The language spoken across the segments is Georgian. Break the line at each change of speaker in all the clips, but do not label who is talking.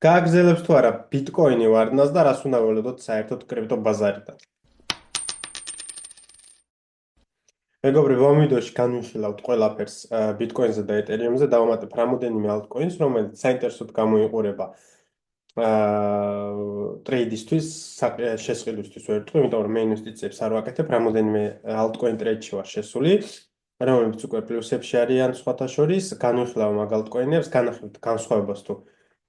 გააგრძელებს თუ არა ბიტკოინი ვარდნას და რას უნდა ველოდოთ საერთოდ კრიპტო ბაზარიდან. მეგობრებო, ამ ვიდეოში განვიხილავთ ყველაფერს ბიტკოინზე და ეთერიუმზე, დავამატებ რამოდენიმე ალტკოინს, რომელიც საინტერესოდ გამოიყურება ტრეიდისთვის, შესყიდვისთვის ვერტყვი, იმიტომ რომ მე ინვესტიციებს არ ვაკეთებ, რამოდენიმე ალტკოინ ტრეიდში ვარ შესული, რომლებიც უკვე პლუსებში არიან სხვათა შორის, განვიხილავ მაგ ალტკოინებს, განახილეთ განსხვავებას თუ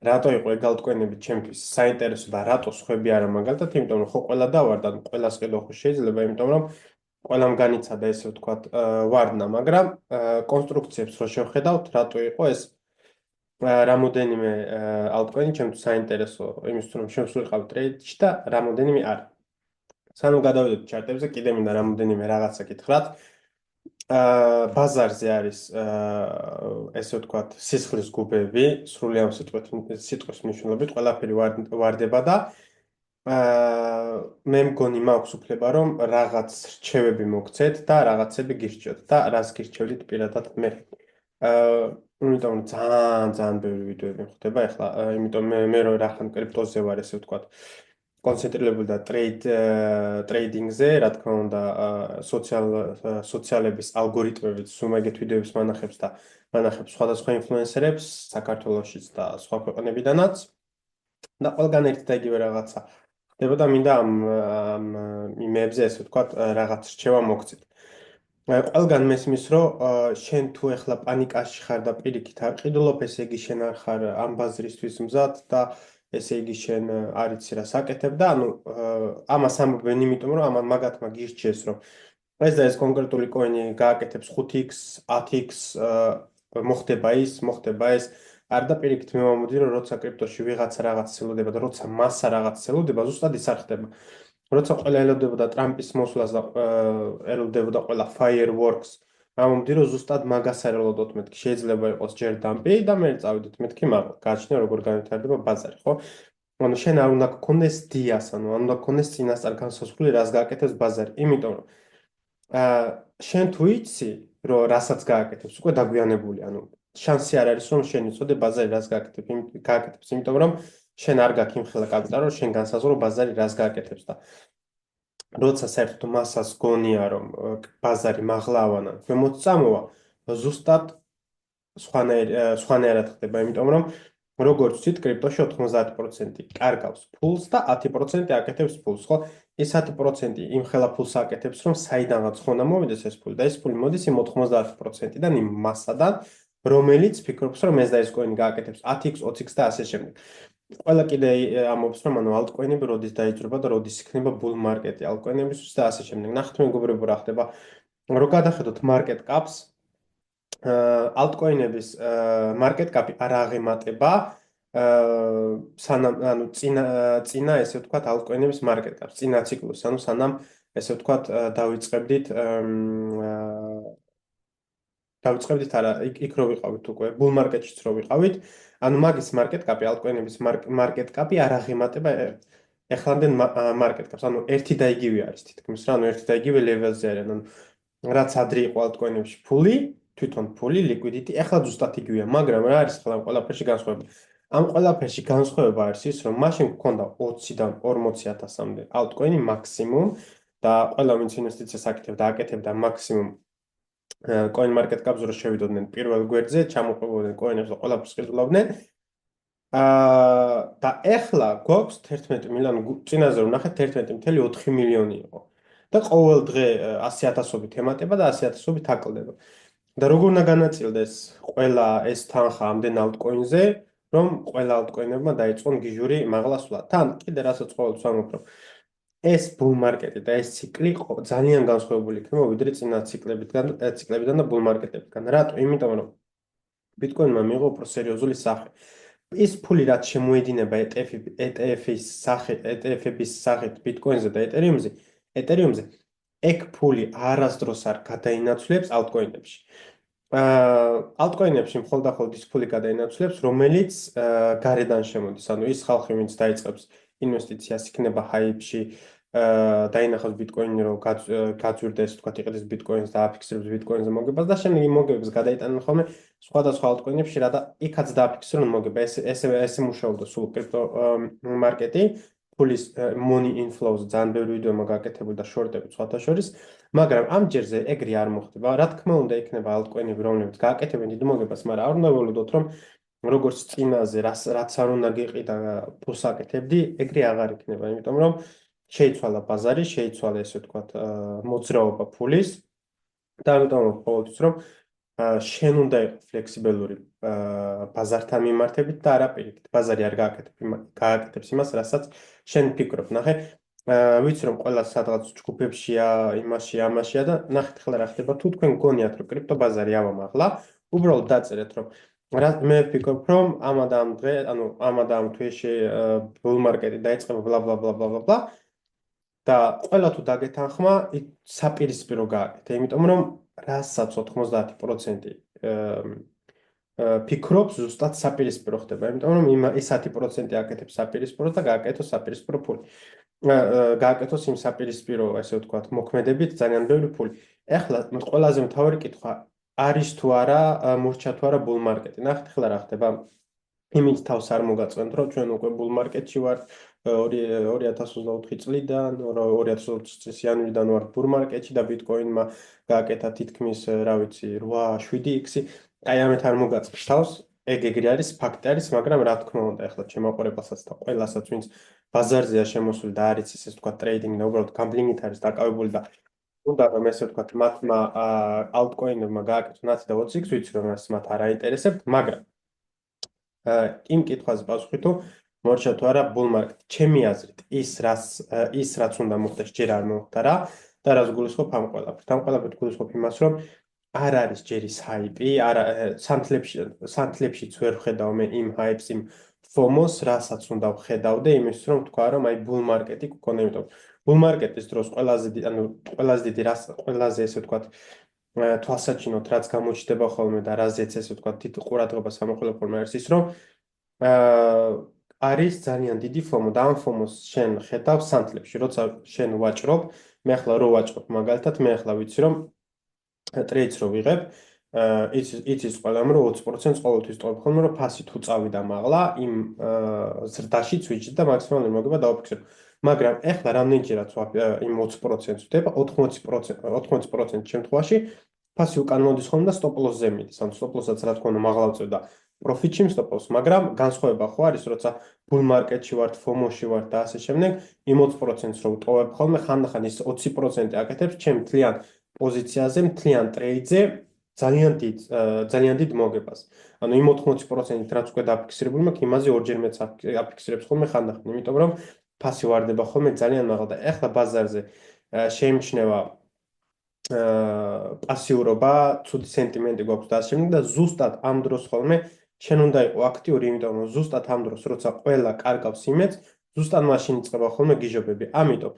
რატო იყო ეგ ალტკოინები ჩემთვის საინტერესო და რატო სხვები არა მაგალითად, იმიტომ რომ ხო ყველა დავარდა, ყველას ყიდვა ხო შეიძლება, იმიტომ რომ ყველამ განიცადა ესე ვთქვათ ვარდნა, მაგრამ კონსტრუქციებს რო შევხედავთ, რატო იყო ეს რამოდენიმე ალტკოინი ჩემთვის საინტერესო, იმისთვის რომ შევსულიყავ ტრეიდში და რამოდენიმე არ. სანამ გადავიდეთ ჩარტებზე, კიდე მინდა რამოდენიმე რაღაცა გითხრათ. ბაზარზე არის ესე ვთქვათ სისხლის გუბები, სრული ამ სიტყვის მნიშვნელობით ყველაფერი ვარდება და მე მგონი მაქვს უფლება რომ რაღაც რჩევები მოგცეთ და რაღაცები გირჩიოთ და რას გირჩევდით პირადად მე. იმიტომ რომ ძალიან ბევრი ვიდეოები ხდება ახლა, იმიტომ მე რო რახან კრიპტოზე ვარ ესე ვთქვათ კონცენტრირებული და ტრეიდინგზე, რა თქმა უნდა, სოციალების ალგორითმებით სუმეგეთ ვიდეოებს მანახებს და მანახებს სხვადასხვა ინფლუენსერებს საქართველოშიც და სხვა ქვეყნებიდანაც და ყველგან ერთი და იგივე რაღაცა ხდება და მინდა ამ იმებზე ესე ვთქვათ რაღაც რჩევა მოგცეთ. ყველგან მესმის რომ შენ თუ ეხლა პანიკაში ხარ და პირიქით არ ყიდულობ, ესე იგი შენ არ ხარ ამ ბაზრისთვის მზად და ესე იგი შენ არ იცი რა საკეთებ და ანუ ამას ამბობენ იმიტომ რომ ამან მაგათმა გირჩიეს რომ ეს და ეს კონკრეტული კოინი გააკეთებს 5x, 10x მოხდება ეს არ და პირიქით მე მომდი რომ როცა კრიპტოში ვიღაცა რაღაც ელოდება და როცა მასა რაღაც ელოდება ზუსტად ის არ ხდება. როცა ყველა ელოდებოდა ტრამპის მოსვლას და ელოდებოდა ყველა fireworks ამომდი რომ ზუსტად მაგას არ ელოდოთ მეთქი შეიძლება იყოს ჯერ დამპი და მე წავიდეთ მეთქი მაგრამ გააჩნია როგორ განვითარდება ბაზარი ხო ანუ შენ არ უნდა გქონდეს დიას ანუ არ უნდა გქონდეს წინასწარ განსაზღვრული რას გააკეთებს ბაზარი იმიტომ რომ შენ თუ იცი რომ რასაც გააკეთებს უკვე დაგვიანებული ანუ შანსი არ არის რომ შენ იცოდე ბაზარი რას გააკეთებს იმიტომ რომ შენ არ გაქვს იმხელა კაპიტალი რომ შენ განსაზღვრო ბაზარი რას გააკეთებს და როცა საერთოდ მასას გონია რომ ბაზარი მაღლავანა შემოწამოვა ზუსტად სხვანაირად ხდება იმიტომ რომ როგორც ვთქვით კრიპტოში 90% კარგავს ფულს და 10% აკეთებს ფულს ხო ეს 10% იმხელა ფულს აკეთებს რომ საიდანაც ხონდა მოვიდეს ეს ფული და ეს ფული მოდის იმ 90%-დან იმ მასადან რომელიც ფიქრობს რომ ეს და ეს კოინი გააკეთებს 10x 20x და ასე შემდეგ ყველა კიდე ამბობს რომ ანუ ალტკოინები როდის დაიძრება და როდის იქნება bull market-ი ალტკოინებისთვის და ასე შემდეგ. ნახეთ მეგობრებო რა ხდება. რო გადახედოთ market caps ალტკოინების market cap-ი არ აღემატება სანამ ანუ წინა ესე ვთქვათ ალტკოინების market cap-ს, წინა ციკლს, ანუ სანამ ესე ვთქვათ დავიწყებდით არა იქ რო ვიყავით უკვე bull market-შიც რო ვიყავით ანუ მაგის market cap-ი ალტკოინების market cap-ი არ აღემატება ეხლანდელ market cap-ს ანუ ერთი და იგივე არის თითქმის რა ანუ ერთი და იგივე level-ზე არიან ანუ რაც ადრე იყო ალტკოინებში ფული თვითონ ფული liquidity ეხლა ზუსტად იგივეა მაგრამ რა არის ახლა ყველაფერში განსხვავება ამ ყველაფერში განსხვავება არის ის რომ მაშინ გქონდა 20-დან 40000-მდე ალტკოინი მაქსიმუმ და ყველა ვინც ინვესტიციას აკეთებდა აკეთებდა მაქსიმუმ coin market cap-ს რო შევიდოდნენ პირველ გვერდზე, ჩამოყვებოდნენ კოინებს და ყველაფერს ყიდულობდნენ. და ეხლა გვაქვს 11 მილიონი, წინაზე რომ ნახეთ 11.4 მილიონი იყო. და ყოველ დღე 100,000-ობით ემატება და 100,000-ობით აკლდება. და როგორ უნდა განაწილდეს ყველა ეს თანხა ამდენ ალტკოინზე, რომ ყველა ალტკოინებმა დაიწყონ გიჟური მაღლა სვლა. თან კიდე რასაც ყოველთვის ვამბობ, რომ ეს bull market-ი და ეს ციკლი ძალიან განსხვავებული იქნება ვიდრე წინა ციკლებიდან და bull market-ებიდან. რატო? იმიტომ რომ ბიტკოინმა მიიღო უფრო სერიოზული სახე. ის ფული რაც შემოედინება ETF-ის სახით ბიტკოინზე და ეთერიუმზე, ეგ ფული არასდროს არ გადაინაცვლებს ალტკოინებში. ალტკოინებში მხოლოდ და მხოლოდ ის ფული გადაინაცვლებს, რომელიც გარედან შემოდის. ანუ ის ხალხი, ვინც დაიწყებს ინვესტიციას იქნება ჰაიპში დაინახავს ბიტკოინი რომ გაძვირდა ესე ვთქვათ იყიდეს ბიტკოინს და აფიქსირებს ბიტკოინზე მოგებას და შემდეგ იმ მოგებებს გადაიტანენ ხოლმე სხვადასხვა ალტკოინებში რა და იქაც დააფიქსირონ მოგება ესე მუშაობდა სულ კრიპტო მარკეტი ფულის money inflows ძალიან ბევრი ვიდეო მაგაკეთებული და შორტები სხვათა შორის მაგრამ ამ ჯერზე ეგრე არ მოხდება რა თქმა უნდა იქნება ალტკოინები რომლებიც გააკეთებენ დიდ მოგებას მაგრამ არ უნდა ველოდოთ რომ როგორც წინაზე რაც არ უნდა გიყიდა ფულს აკეთებდი ეგრე აღარ იქნება იმიტომ რომ შეიცვალა ბაზარი, შეიცვალა ესე ვთქვათ, მოძრაობა ფულის და ამიტომ ყოველთვის რომ შენ უნდა იყოს ფლექსიბელური ბაზართან მიმართებით და არა პირიქით. ბაზარი არ გააკეთებს იმას, რასაც შენ ფიქრობ. ნახე, ვიცი რომ ყველა სადღაც ჯგუფებშია, იმაშია, ამაშია და ნახეთ ახლა რა ხდება. თუ თქვენ გონიათ რომ კრიპტო ბაზარი ავამაღლა, უბრალოდ დაწერეთ რომ მე ვფიქრობ რომ ამა და ამ დღე, ანუ ამა და ამ თვეში ბულ მარკეტი დაიწყება ბლა ბლა ბლა ბლა ბლა და ყველა თუ დაგეთანხმა, საპირისპირო გააკეთე, იმიტომ რომ რასაც 90% ფიქრობს, ზუსტად საპირისპირო ხდება, იმიტომ რომ ის 10% აკეთებს საპირისპიროს და გააკეთოს საპირისპირო ფული. გააკეთოს იმ საპირისპირო, ესე ვთქვათ, მოქმედებით ძალიან ბევრი ფული. ეხლა ყველაზე მთავარი კითხვა არის თუ არა მორჩა თუ არა ბულ მარკეტი. ნახეთ ახლა რა ხდება. იმით თავს არ მოგაწვენთ, რომ ჩვენ უკვე ბულ მარკეტში ვართ 2024 წლიდან, 2020 წლის იანვრიდან ვართ ბულ მარკეტში და ბიტკოინმა გააკეთა თითქმის, რა ვიცი, 8-7x-ი. აი ამით არ მოგაწვენთ თავს. ეგ არის ფაქტი არის, მაგრამ რა თქმა უნდა, ახლა შემოყურებელსაც და ყველასაც, ვინც ბაზარზეა შემოსული და არის ესე ვთქვათ ტრეიდინგი და უბრალოდ გამბლინგით არის დაკავებული და უნდა რომ ესე ვთქვათ მათმა ალტკოინებმა გააკეთონ 10 და 20x, ვიცი რომ ეს მათ არ აინტერესებთ, მაგრამ იმ კითხვაზე პასუხი თუ მორჩა თუ არა ბულ მარკეტი. ჩემი აზრით ის რაც უნდა მოხდეს ჯერ არ მოხდა რა და რას გულისხმობ ამ ყველაფერს. ამ ყველაფერს გულისხმობ იმას რომ არ არის ჯერ ის ჰაიპი, არა სანთლებშიც ვერ ვხედავ მე იმ ჰაიპს, იმ FOMO-ს, რასაც უნდა ვხედავდე იმისთვის რომ თქვა რომ აი ბულ მარკეტი გქონდა, იმიტომ ბულ მარკეტის დროს ყველაზე დიდი რას ყველაზე ესე ვთქვათ თვალსაჩინოდ რაც გამოჩნდება ხოლმე და რაზეც ესე ვთქვათ თითო ყურადღება სამოხელო ფორმა არის ის რომ არის ძალიან დიდი FOMO და ამ FOMO-ს შენ ხედავ სანთლებში, როცა შენ ვაჭრობ, მე ახლა რო ვაჭრობ მაგალითად, მე ახლა ვიცი რომ ტრეიდს რო ვიღებ, იცის ყველამ რომ 20% ყოველთვის ტოვებ ხოლმე რომ ფასი თუ წავიდა მაღლა, იმ ზრდაშიც ვიჭრ და მაქსიმალური მოგება დავფიქსირებ. მაგრამ ახლა რამდენჯერაც იმ 20%-ს ვდება, 80% შემთხვევაში ფასი უკან მოდის ხოლმე და სტოპ ლოსზე მიდის. ან სტოპ ლოსაც რა თქმა უნდა მაღლა ვწევ და პროფიტში მსტოპოს, მაგრამ განსხვავება ხო არის, როცა ბულ მარკეტში ვართ, FOMO-ში ვართ და ასე შემდეგ, იმ 20%-ს რო ვტოვებ ხოლმე, ხანდახან ის 20% აკეთებს ჩემ მთლიან პოზიციაზე, მთლიან ტრეიდზე ძალიან დიდ მოგებას. ანუ იმ 80%-ით რაც უკვე დაფიქსირებული მაქვს, იმაზე ორჯერ მეც აფიქსირებს ხოლმე ხანდახან, იმიტომ რომ ფასი ვარდება ხოლმე ძალიან მაღლა და ახლა ბაზარზე შეიმჩნევა პასიურობა, ცუდი სენტიმენტი გვაქვს და ასე შემდეგ და ზუსტად ამ დროს ხოლმე შენ უნდა იყო აქტიური, იმიტომ რომ ზუსტად ამ დროს, როცა ყველა კარგავს იმედს, ზუსტად მაშინ იწყება ხოლმე გიჟობები. ამიტომ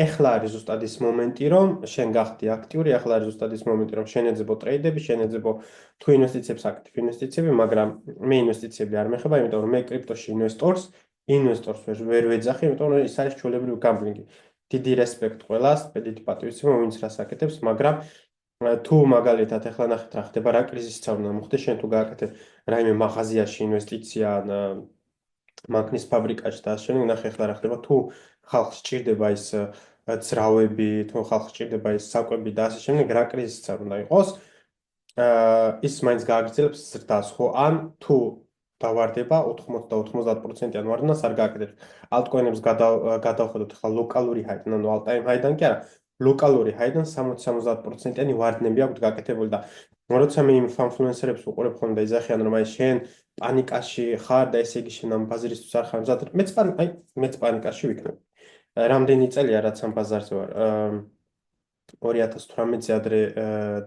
ეხლა არის ზუსტად ის მომენტი, რომ შენ გახდი აქტიური, ეხლა არის ზუსტად ის მომენტი, რომ შენ ეძებო ტრეიდები, შენ ეძებო თუ ინვესტიციებს აკეთებ ინვესტიციები, მაგრამ მე ინვესტიციები არ მეხება, იმიტომ რომ მე კრიპტოში ინვესტორს ვერ ვეძახი, იმიტომ რომ ის არის ჩვეულებრივი გამბლინგი. დიდი რესპექტ ყველას, დიდი პატრიოტიზმი, ვინც რას აკეთებს, მაგრამ თუ მაგალითად ახლა ნახეთ რა ხდება, რა კრიზისიც არ უნდა მოხდეს, შენ თუ გააკეთებ რაიმე მაღაზიაში ინვესტიცია ან მანქანის ფაბრიკაში და ასე შემდეგ, ნახე ახლა რა ხდება, თუ ხალხს სჭირდება ის ძრავები, თუ ხალხს სჭირდება ის საკვები და ასე შემდეგ, რა კრიზისიც არ უნდა იყოს, ის მაინც გააგრძელებს ზრდას, ხო? ან თუ დავარდება 80 და 90%-იან ვარდნას არ გააკეთებს. ალტკოინებს გადავხედოთ ახლა ლოკალური ჰაიდან, ანუ ალტაიმ ჰაიდან კი არა, ლოკალური ჰაიდან 60-70%-იანი ვარდნები აქვს გაკეთებული და როცა მე იმ ინფლუენსერებს უყურებ ხოლმე და იზახიან რომ აი შენ პანიკაში ხარ და ესე იგი შენ ამ ბაზარისთვის არ ხარ მზად, მეც პანიკაში ვიქნებ. რამდენი წელია რაც ამ ბაზარზე ვარ? 2018-ზე ადრე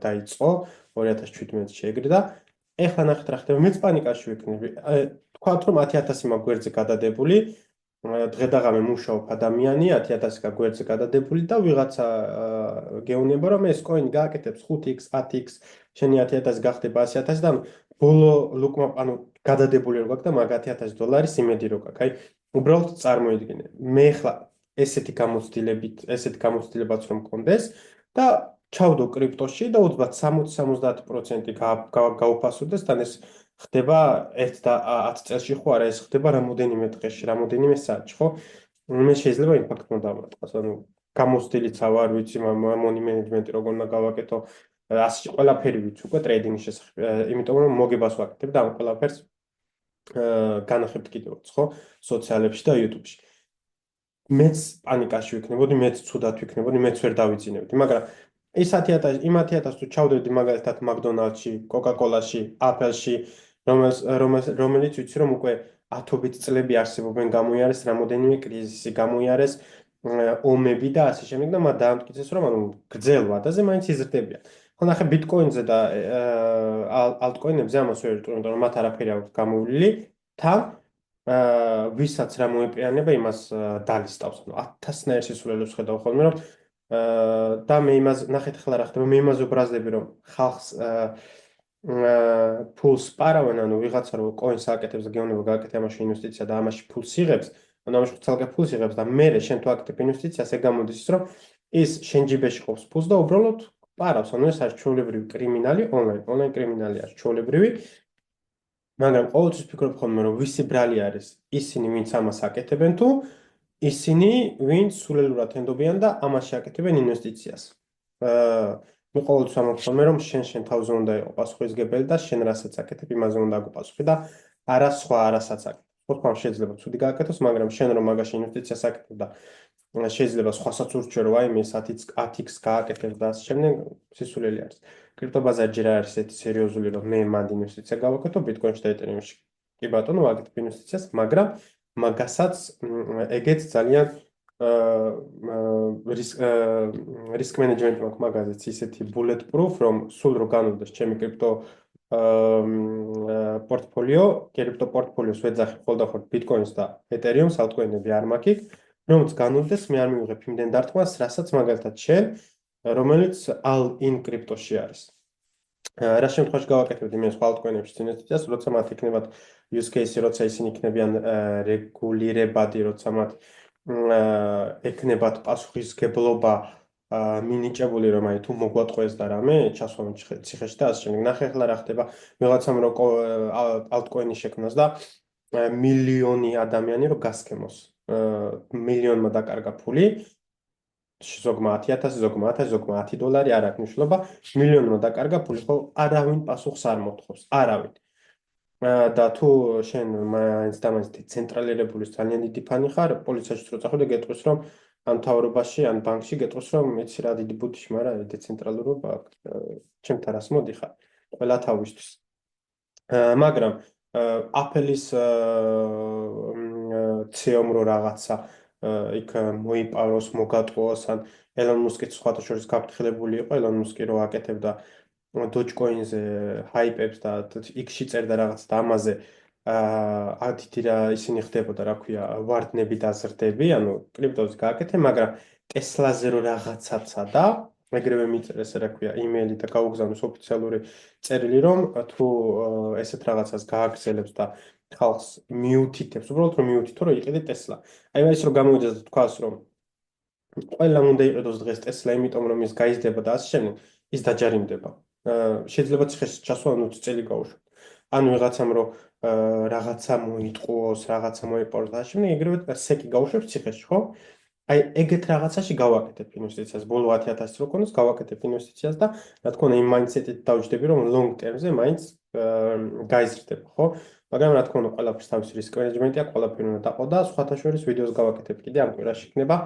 დაიწყო, 2017-ში ეგრე და ეხლა ნახეთ რა ხდება, მეც პანიკაში ვიქნები. თქვათ რომ 10,000 მაქვს გვერდზე გადადებული, დღე და ღამე მუშაობ ადამიანი 10,000 გვერდზე გადადებული და ვიღაცა გეუბნება რომ ეს კოინი გააკეთებს 5x, 10x, შენი 10,000 გახდება 100,000 და ბოლო ლუკმა ანუ გადადებული რო გაქვს და მაგ $10,000 იმედი რო გაქვს. აი უბრალოდ წარმოიდგინე. მე ახლა ესეთი გამოცდილებაც რომ მქონდეს და ჩავდო კრიპტოში და უთბად 60-70% გაუფასოდეს, თან ეს ხდება 1 და 10 წელში ხო არა, ეს ხდება რამოდენიმე დღეში, რამოდენიმე საათში, ხო? მე შეიძლება იმპაქტ უნდა დავატყოს, ანუ გამოცდილიც ვარ, ვიცი მონი მენეჯმენტი როგორ უნდა გავაკეთო, ასე ყველაფერი ვიცი უკვე ტრეიდინგის შესახებ, იმიტომ რომ მოგებას ვაკეთებ და ამ ყველაფერს განახებთ კიდევაც, ხო? სოციალებში და YouTube-ში. მეც პანიკაში ვიქნებოდი, მეც ცუდად ვიქნებოდი, მეც ვერ დავიძინებდი, მაგრამ ის 10,000 თუ ჩავდებდი მაგალითად მაკდონალდში, კოკა-კოლაში, აპელში, რომელიც ვიცი რომ უკვე ათობით წლები არსებობენ, გამოიარეს რამოდენიმე კრიზისი, გამოიარეს ომები და ასე შემდეგ და მათ დაამტკიცეს რომ ანუ გრძელ ვადაზე მაინც იზრდებიან. ხო ნახე ბიტკოინზე და ალტკოინებზე ამას ვერ ვიტყვი, იმიტომ რომ მათ არაფერი აქვს გამოვლილი, თან ვისაც რა მოეპირანება იმას დალისტავს, ანუ 1000-ნაირ სისულელებს ხედავ ხოლმე რომ და მე იმას ნახეთ ახლა რა ხდება, მე იმას ვბრაზდები რომ ხალხს ფულს პარავენ, ანუ ვიღაცა რომ კოინს აკეთებს და გეუბნება გააკეთე ამაში ინვესტიცია და ამაში ფულს იღებს, ანუ ამაში ცალკე ფულს იღებს და მე შენ თუ აკეთებ ინვესტიციას, ეგ გამოდის ის რომ ის შენ ჯიბეში ყოფს ფულს და უბრალოდ პარავს, ანუ ეს არის ჩვეულებრივი კრიმინალი, ონლაინ კრიმინალი არის ჩვეულებრივი, მაგრამ ყოველთვის ვფიქრობ ხოლმე რომ ვისი ბრალი არის ისინი ვინც ამას აკეთებენ თუ ისინი ვინც სულელურად ენდობიან და ამაში აკეთებენ ინვესტიციას. მე ყოველთვის ამბობ ხოლმე რომ შენ თავზე უნდა იყო პასუხისმგებელი და შენ რასაც აკეთებ იმაზე უნდა გუპასუხი და არა სხვა არასაც აკეთებ. ხო თქმა შეიძლება ცუდი გააკეთოს, მაგრამ შენ რომ მაგაში ინვესტიციას აკეთებ და შეიძლება სხვასაც ურჩევ რომ აი მე 10x გააკეთებ და ასე შემდეგ სისულელი არის. კრიპტობაზარი ჯერ არ არის ესეთი სერიოზული რომ მე მანდ ინვესტიცია გავაკეთო ბიტკოინში და ეთერიუმში. კი ბატონო, ვაკეთებ ინვესტიციას, მაგრამ მაგასაც ეგეც ძალიან risk management მაქვს მაგაზეც ისეთი bulletproof რომ სულ რო განვდეს ჩემი კრიპტო პორტფოლიო, კრიპტო პორტფოლიოს ვეძახი ხოლმე ბიტკოინს და ეთერიუმს, ალტკოინები არ მაქვს, რომც განვდეს მე არ მივიღებ იმდენ დარტყმას, რასაც მაგალითად შენ, რომელიც all-in კრიპტოში არის. რა შემთხვევაში გავაკეთებდი მე სხვა ალტკოინებში ინვესტიციას, როცა მათ იქნებათ use case-ი, როცა ისინი იქნებიან რეგულირებადი, როცა მათ ექნებათ პასუხისგებლობა მინიჭებული რომ აი თუ მოგვატყვეს და რამე ჩასვამ ციხეში და ასე შემდეგ. ნახე ახლა რა ხდება ვიღაცამ რო ალტკოინი შექმნას და მილიონი ადამიანი რო გასკემოს. მილიონმა დაკარგა ფული, ზოგმა 10,000, ზოგმა 1000, ზოგმა $10 არ აქვს მნიშვნელობა, მილიონმა დაკარგა ფული, ხო არავინ პასუხს არ მოთხოვს, არავინ. და თუ შენ მაინც და მაინც ცენტრალიზებული ძალიან დიდი ფანი ხარ, პოლიციაში რო წახვიდე გეტყვის რომ ან მთავრობაში, ან ბანკში გეტყვის რომ იცი რა დიდი ბუდიში, მაგრამ დეცენტრალურობა აქვს. ჩემთან რას მოდიხარ? ყველა თავისთვის. მაგრამ Apple-ის CEO-მ რო რაღაცა იქ მოიპაროს, მოგატყუოს, ან ელონ მუსკიც სხვათა შორის გაფრთხილებული იყო, ელონ მუსკი რო აკეთებდა Dogecoin-ზე ჰაიპებს და X-ში წერდა რაღაც და ამაზე ათითი რა ისინი ხდებოდა, რა ქვია, ვარდნები და ზრდები, ანუ კრიპტოზე გააკეთე, მაგრამ Tesla-ზე რო რაღაცაცა და ეგრევე მიწერეს, რა ქვია, იმეილი და გაუგზავნოს ოფიციალური წერილი, რომ თუ ესეთ რაღაცას გააგრძელებს და ხალხს მიუთითებს, უბრალოდ რომ მიუთითო, რომ იყიდე Tesla. აი ეს რო გამოვიდეს და თქვას, რომ ყველამ უნდა იყიდოს დღეს Tesla, იმიტომ რომ ის გაიზრდება და ასე შემდეგ, ის დაჯარიმდება. შეიძლება ციხეში ჩასვა 20 წელი გაუშვათ. ან ვიღაცამ რომ რაღაცა მოიტყუოს, რაღაცა მოიპაროს და ასე შემდეგ, ეგრევე სეკი გაუშვებს ციხეში, ხო? აი ეგეთ რაღაცაში გავაკეთებ ინვესტიციას, ბოლო 10,000 რო ქონდეს, გავაკეთებ ინვესტიციას და რა თქმა უნდა იმ მაინდსეტით დავჯდები, რომ long term-ზე მაინც გაიზრდება, ხო? მაგრამ რა თქმა უნდა ყველაფერს თავისი risk management-ია, ყველაფერი უნდა დაყო და სხვათა შორის ვიდეოს გავაკეთებ კიდე ამ კვირაში იქნება.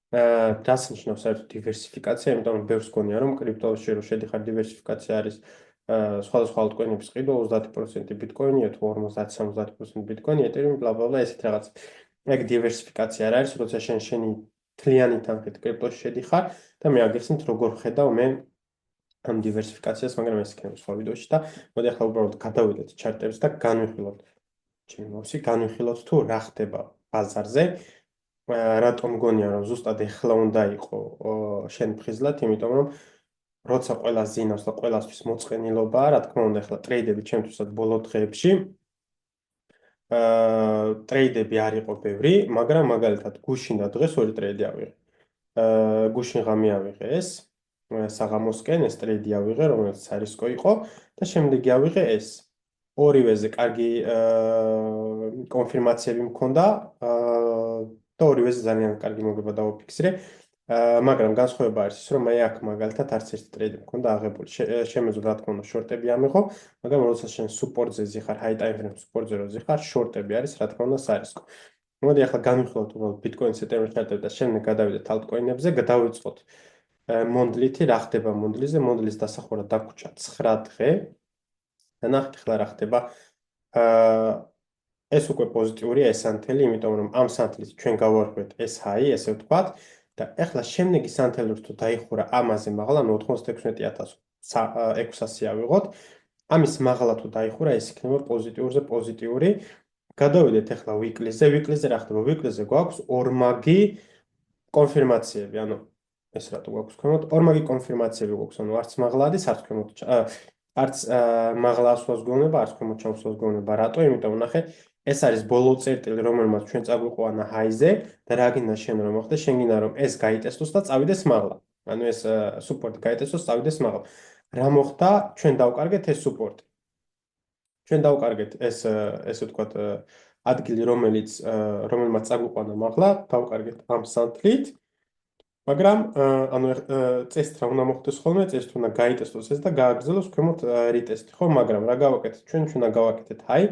რას ნიშნავს საერთოდ დივერსიფიკაცია, იმიტომ რომ ბევრს გონია რომ კრიპტოში რო შედიხარ დივერსიფიკაცია არის სხვადასხვა ალტკოინების ყიდვა 30% ბიტკოინია თუ 50-70% ბიტკოინი, ეთერიუმი, ბლა-ბლა-ბლა ესეთ რაღაც. ეგ დივერსიფიკაცია არ არის, როცა შენი თლიანი თანხით კრიპტოში შედიხარ და მე აგიხსნით როგორ ხედავ მე ამ დივერსიფიკაციას, მაგრამ ეს იქნება სხვა ვიდეოში და მოდი ახლა უბრალოდ გადავიდეთ ჩარტებს და განვიხილოთ. ჩემი მოსი განვიხილოთ თუ რა ხდება ბაზარზე. რატომ გონია რომ ზუსტად ეხლა უნდა იყო შენ ფხიზლად, იმიტომ რომ როცა ყველა ზინავს და ყველასთვის მოწყენილობაა, რა თქმა უნდა, ეხლა ტრეიდები ჩემთვისაც ბოლო დღეებში ტრეიდები არ იყო ბევრი, მაგრამ მაგალითად გუშინ და დღეს ორი ტრეიდი ავიღე. გუშინ ღამე ავიღე ეს საღამოსკენ ეს ტრეიდი ავიღე, რომელიც არისკო იყო და შემდეგი ავიღე ეს. ორივეზე კარგი კონფირმაციები მქონდა და ორივეზე ძალიან კარგი მოგება დავაფიქსირე. მაგრამ განსხვავება არის ის, რომ მე აქ მაგალითად არც ერთი ტრეიდი მქონდა აღებული. შემეძლო რა თქმა უნდა შორტები ამიღო, მაგრამ როცა შენ სუპორტზე ზიხარ, high time frame სუპორტზე რო ზიხარ, შორტები არის რა თქმა უნდა სარისკო. მოდი ახლა განვიხილოთ უბრალოდ Bitcoin Ethereum ჩარტები და შემდეგ გადავიდეთ altcoin-ებზე, გადავიწყოთ მონდლითი, რა ხდება მონდლიზე, მონდლის დასახურა დაგვრჩა 9 დღე. და ნახეთ ახლა რა ხდება. ეს უკვე პოზიტიურია ეს სანთელი, იმიტომ რომ ამ სანთლით ჩვენ გავარღვიეთ ეს high, ესე ვთქვათ, და ახლა შემდეგი სანთელი რთო დაიხურა ამაზე მაღლა, 96,600 ავიღოთ. ამის მაღლა თუ დაიხურა, ეს იქნება პოზიტიურზე პოზიტიური. გადავიდეთ ახლა weekly-ზე. weekly-ზე რა ხდება? weekly-ზე გვაქვს ორმაგი კონფირმაციები, ანუ ეს რატო გვაქვს ქვემოთ? ორმაგი კონფირმაციები გვაქვს, ანუ არც მაღლა არის, არც ქვემოთ არც მაღლა ასვლას გვეუბნება, არც ქვემოთ ჩამოსვლას გვეუბნება. რატო? იმიტომ ნახე, ეს არის ბოლო წერტილი, რომელმაც ჩვენ წაგვიყვანა high-ზე და რა გინდა შენ რომ მოხდეს? შენ გინდა რომ ეს გაიტესტოს და წავიდეს მაღლა. ანუ ეს support გაიტესტოს, წავიდეს მაღლა. რა მოხდა? ჩვენ დავკარგეთ ეს support. ჩვენ დავკარგეთ ესე ვთქვათ ადგილი, რომელმაც წაგვიყვანა მაღლა, დავკარგეთ ამ სანთლით. მაგრამ ანუ წესით რა უნდა მოხდეს ხოლმე, წესით უნდა გაიტესტოს ეს და გააგრძელოს ქვემოთ რიტესტი, ხო? მაგრამ რა გავაკეთეთ? ჩვენ უნდა გავაკეთეთ high,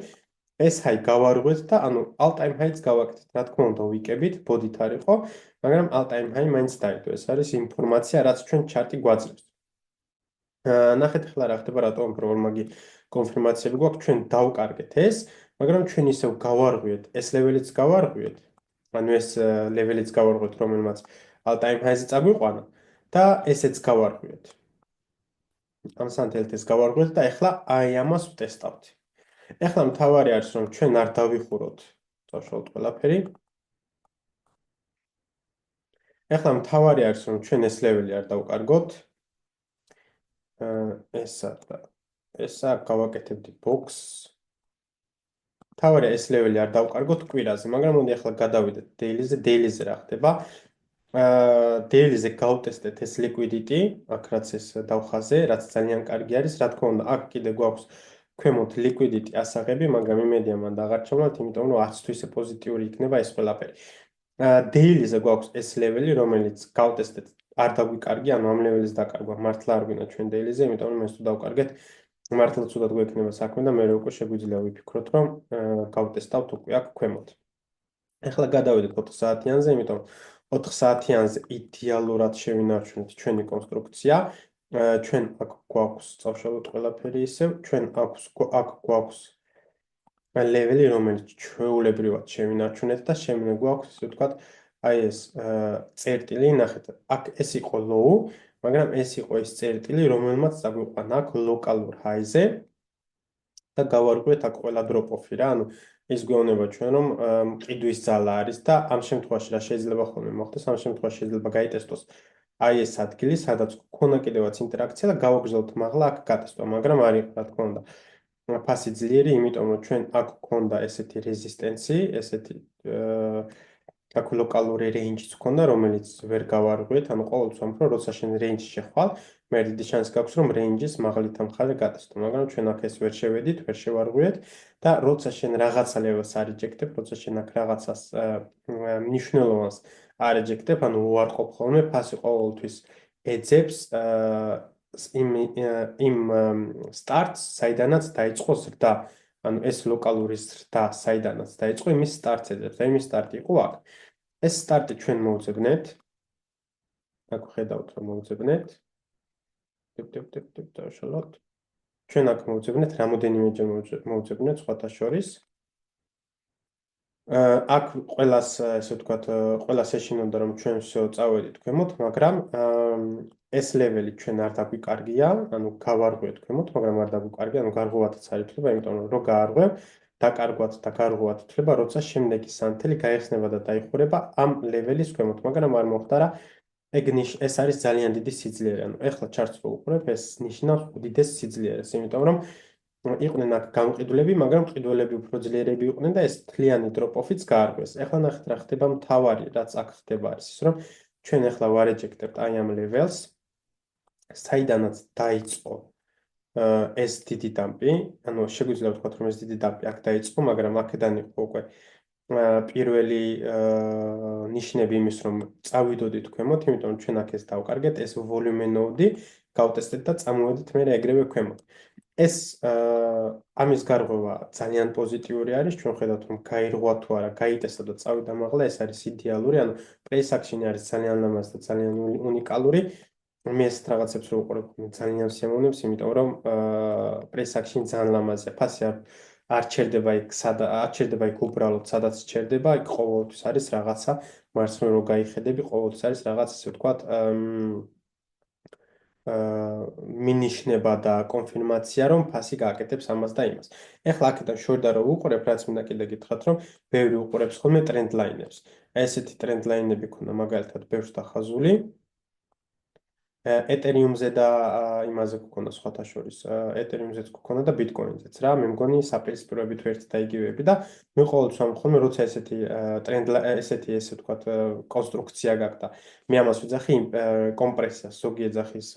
ეს high გავარღვეთ და ანუ all time high-ს გავაკეთეთ. რა თქმა უნდა, ვიკებით, ბოდით არ იყო, მაგრამ all time high მაინც დაიდო. ეს არის ინფორმაცია, რაც ჩვენ ჩარტი გვაძლევს. ნახეთ ახლა რა ხდება, რატომ პრობლემაგი კონფირმაციები გვაქვს, ჩვენ დავკარგეთ ეს, მაგრამ ჩვენ ისევ გავარღვიეთ, ეს ლეველიც გავარღვიეთ. ანუ ეს ლეველიც გავარღვიეთ, რომელმაც all time high-ზე წაგვიყვანა და ესეც გავარღვიეთ. ამ სანთელით ეს გავარღვიეთ და ახლა აი ამას ვტესტავთ. ახლა მთავარი არის, რომ ჩვენ არ დავიხუროთ წავშალოთ ყველაფერი. ახლა მთავარი არის, რომ ჩვენ ეს ლეველი არ დავკარგოთ. ესა გავაკეთებდი box. მთავარია ეს ლეველი არ დავკარგოთ კვირაზე, მაგრამ მოდი ახლა გადავიდეთ daily-ზე. daily-ზე რა ხდება? daily-ზე გავტესტეთ ეს liquidity, აქ რაც ეს დავხაზე, რაც ძალიან კარგი არის, რა თქმა უნდა, აქ კიდე გვაქვს ქვემოთ liquidity ასაღები, მაგრამ იმედია მან დაღარჩევნოთ, იმიტომ რომ არც თუ ისე პოზიტიური იქნება ეს ყველაფერი. daily-ზე გვაქვს ეს ლეველი, რომელიც გავტესტეთ, არ დაგვიკარგი, ანუ ამ ლეველის დაკარგვა მართლა არ გვინდა ჩვენ daily-ზე, იმიტომ რომ ეს თუ დავკარგეთ, მართლა ცუდად გვექნება საქმე და მე უკვე შეგვიძლია ვიფიქროთ, რომ გავტესტავთ უკვე აქ ქვემოთ. ახლა გადავიდეთ 4 საათიანზე, იმიტომ 4 საათიანზე იდეალურად შევინარჩუნოთ ჩვენი კონსტრუქცია. ჩვენ აქ გვაქვს წავშალოთ ყველაფერი ისევ, ჩვენ აქ გვაქვს ლეველი, რომელიც ჩვეულებრივად შევინარჩუნეთ და შემდეგ გვაქვს, ისე ვთქვათ, აი ეს წერტილი, ნახეთ, აქ ეს იყო low, მაგრამ ეს იყო ის წერტილი, რომელმაც წაგვიყვანა აქ local high-ზე და გავარღვიეთ აქ ყველა drop-off-ი რა, ანუ ის გვეუბნება ჩვენ, რომ მყიდვის ძალა არის და ამ შემთხვევაში რა შეიძლება ხოლმე მოხდეს, ამ შემთხვევაში შეიძლება გაიტესტოს აი ეს ადგილი, სადაც გქონდა კიდევაც ინტერაქცია და გავაგრძელოთ მაღლა აქ გატესტვა, მაგრამ არ იყო, რა თქმა უნდა, ფასი ძლიერი, იმიტომ რომ ჩვენ აქ გქონდა ესეთი რეზისტენცი, ესეთი აქ ლოკალური რეინჯიც გქონდა, რომელიც ვერ გავარღვიეთ, ანუ ყოველთვის ვამბობ, რომ როცა შენ რეინჯში შეხვალ, მე დიდი შანსი გაქვს, რომ რეინჯის მაღლით მხარე გატესტო, მაგრამ ჩვენ აქ ეს ვერ შევედით, ვერ შევარღვიეთ და როცა შენ რაღაცა ლეველს არიჯექტებ, როცა შენ აქ რაღაცას მნიშვნელოვანს არიჯექტებ, ანუ უარყოფ ხოლმე, ფასი ყოველთვის ეძებს იმ სტარტს, საიდანაც დაიწყო ზრდა, ანუ ეს ლოკალური ზრდა, საიდანაც დაიწყო, იმის სტარტს ეძებს, და იმის სტარტი იყო აქ. ეს სტარტი ჩვენ მოვუძებნეთ. აქ ხედავთ, რომ მოვუძებნეთ. დავშალოთ. ჩვენ აქ მოვუძებნეთ, რამოდენიმეჯერ მოვუძებნეთ სხვათა შორის. აქ ყველას, ესე ვთქვათ, ყველას ეშინოდა, რომ ჩვენ всё წავედით ქვემოთ, მაგრამ ეს ლეველი ჩვენ არ დაგვიკარგია, ანუ გავარღვიეთ ქვემოთ, მაგრამ არ დაგვიკარგია, ანუ გარღვევათაც არ ითვლება, იმიტომ რომ რო გაარღვევ, დაკარგვათ და გარღვევათ ითვლება, როცა შემდეგი სანთელი გაიხსნება და დაიხურება ამ ლეველის ქვემოთ, მაგრამ არ მოხდა რა. ეს არის ძალიან დიდი სიძლიერე, ანუ ეხლა ჩარტს რო უყურებ, ეს ნიშნავს უდიდეს სიძლიერეს, იმიტომ რომ იყვნენ აქ გამყიდველები, მაგრამ ყიდველები უფრო ძლიერები იყვნენ და ეს თლიანი დროპ-ოფიც გაარღვეს. ეხლა ნახეთ რა ხდება, მთავარი რაც აქ ხდება არის ის, რომ ჩვენ ეხლა ვარეჯექტებთ აი ამ ლეველს, საიდანაც დაიწყო ეს დიდი დამპი, ანუ შეგვიძლია ვთქვათ, რომ ეს დიდი დამპი აქ დაიწყო, მაგრამ აქედან იყო უკვე პირველი ნიშნები იმის, რომ წავიდოდით ქვემოთ, იმიტომ რომ ჩვენ აქ ეს დავკარგეთ, ეს volume node-ი გავტესტეთ და წამოვედით მე ეგრევე ქვემოთ. ეს ამის გარღვევა ძალიან პოზიტიური არის, ჩვენ ხედავთ, რომ გაირღვა თუ არა, გაიტესტა და წავიდა მაღლა, ეს არის იდეალური, ანუ price action არის ძალიან ლამაზ და ძალიან უნიკალური. მე ეს რაღაცებს რო ვუყურებ, ძალიან შემოვნებს, იმიტომ რომ price action ძალიან ლამაზია. ფასი არ ჩერდება იქ, არ ჩერდება იქ უბრალოდ, სადაც ჩერდება, იქ ყოველთვის არის რაღაცა, მარცხნივ რო გაიხედები, ყოველთვის არის რაღაც, ასე ვთქვათ, მინიშნება და კონფირმაცია, რომ ფასი გააკეთებს ამას და იმას. ეხლა აქედან შორდა რო ვუყურებ, რაც მინდა კიდე გითხრათ, რომ ბევრი უყურებს ხოლმე ტრენდ ლაინებს. ესეთი ტრენდ ლაინები ქონა მაგალითად ბევრს დახაზული. ეთერიუმზე და იმაზე გქონდა სხვათა შორის, ეთერიუმზეც გქონდა და ბიტკოინზეც რა, მე მგონი საპირისპიროებით ერთი და იგივეები და მე ყოველთვის ამ ხოლმე როცა ესეთი ტრენდ ესეთი ესე ვთქვათ კონსტრუქცია გაქვს და მე ამას ვიძახი კომპრესიას, ზოგი ეძახის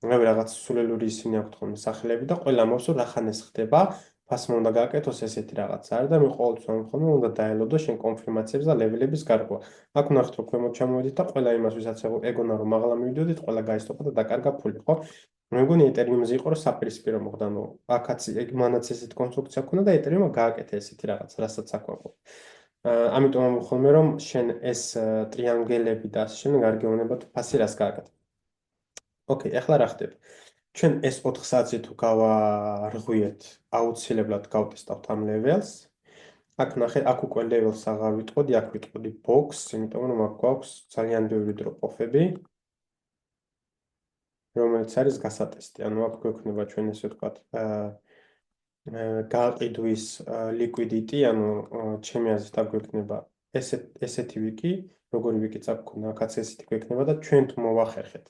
მე რაღაც სულელური ისინი აქვთ ხოლმე სახელები და ყველა ამბობს რომ რახან ეს ხდება, ფასმა უნდა გააკეთოს ესეთი რაღაცა არის და მე ყოველთვის ამ ხოლმე უნდა დაელოდო შენ კონფირმაციებს და ლეველების გარკვევა. აქ ნახეთ რომ ქვემოთ ჩამოვედით და ყველა იმას ვისაც ეგონა რომ მაღლა მივიდოდით, ყველა გაისტოპა და დაკარგა ფული, ხო? მე მგონი ეთერიუმზე იყო რომ საპირისპირო მოხდა, ანუ აქაც ეგ მანაც ესეთი კონსტრუქცია ქონდა და ეთერიუმმა გააკეთა ესეთი რაღაც, რასაც აქ ვაყო. ამიტომ ამ ხოლმე რომ შენ ეს ტრიანგელები და ასე შემდეგ არ გეუბნება თუ ფასი რას გააკეთა. ოკეი, ახლა რა ხდება? ჩვენ ეს 4 საათზე თუ გავარღვიეთ, აუცილებლად გავტესტავთ ამ ლეველს. აქ ნახე, აქ უკვე ლეველს აღარ ვიტყოდი, აქ ვიტყოდი box, იმიტომ რომ აქ გვაქვს ძალიან ბევრი დროპ-ოფები, რომელიც არის გასატესტი. ანუ აქ გვექნება ჩვენ ესე ვთქვათ, გაყიდვის liquidity, ანუ ჩემი აზრით აქ გვექნება ესეთი ვიკი, როგორი ვიკიც აქ გქონდა, აქაც ესეთი გვექნება და ჩვენ თუ მოვახერხეთ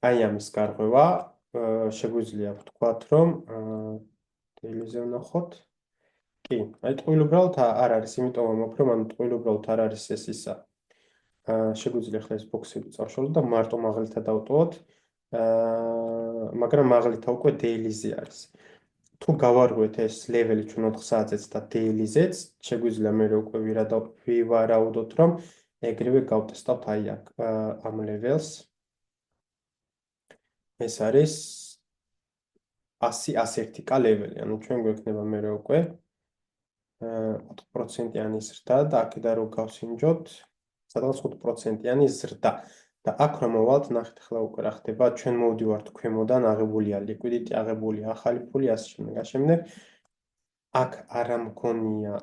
აი ამის გარღვევა, შეგვიძლია ვთქვათ, რომ დეილიზე ვნახოთ. კი, აი ტყუილ უბრალოდ არ არის, იმიტომ რომ უფრო მან ტყუილ უბრალოდ არ არის ეს ისა. შეგვიძლია ახლა ეს ბოქსები წავშალოთ და მარტო მაღლითა დავტოვოთ. მაგრამ მაღლითა უკვე დეილიზე არის. თუ გავარღვეთ ეს ლეველი ჩვენ 4 საათზეც და დეილიზეც, შეგვიძლია მე უკვე ვივარაუდოთ, რომ ეგრევე გავტესტავთ აი აქ ამ ლეველს. ეს არის 100-101 ლეველი, ანუ ჩვენ გვექნება მე უკვე 4%-იანი ზრდა და აქედან რო გავსინჯოთ, სადღაც 5%-იანი ზრდა. და აქ რომ მოვალთ, ნახეთ ახლა უკვე რა ხდება, ჩვენ მოვდივართ ქვემოდან, აღებულია liquidity, აღებულია ახალი ფული, ასე შემდეგ, ასე შემდეგ. აქ არ მგონია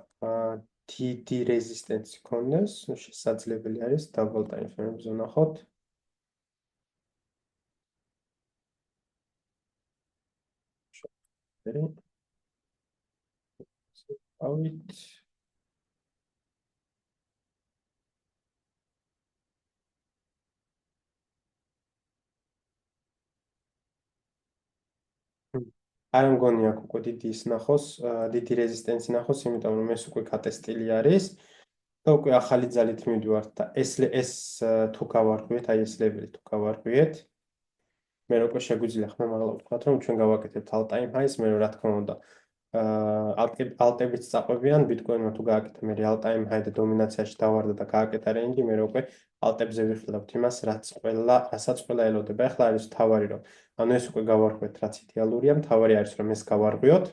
დიდი რეზისტენცი ქონდეს, შესაძლებელი არის double time frame-ზე ვნახოთ. ავით არ მგონი აქ უკვე დიდი ის ნახოს, დიდი რეზისტენცი ნახოს, იმიტომ რომ ეს უკვე გატესტილი არის და უკვე ახალი ძალით მივდივართ და ეს თუ გავარღვიეთ, აი ეს ლეველი თუ გავარღვიეთ, მე უკვე შეგვიძლია ხმამაღლა ვთქვათ, რომ ჩვენ გავაკეთებთ all time highs, მე რა თქმა უნდა, ალტებიც წაყვებიან, ბიტკოინმა თუ გააკეთა მე all time high და დომინაციაში დავარდა და გააკეთა რენჯი, მე უკვე ალტებზე ვიხილავთ იმას, რასაც ყველა ელოდება. ახლა არის თავარი, რომ ანუ ეს უკვე გავარღვიეთ, რაც იდეალურია, თავარი არის, რომ ეს გავარღვიოთ.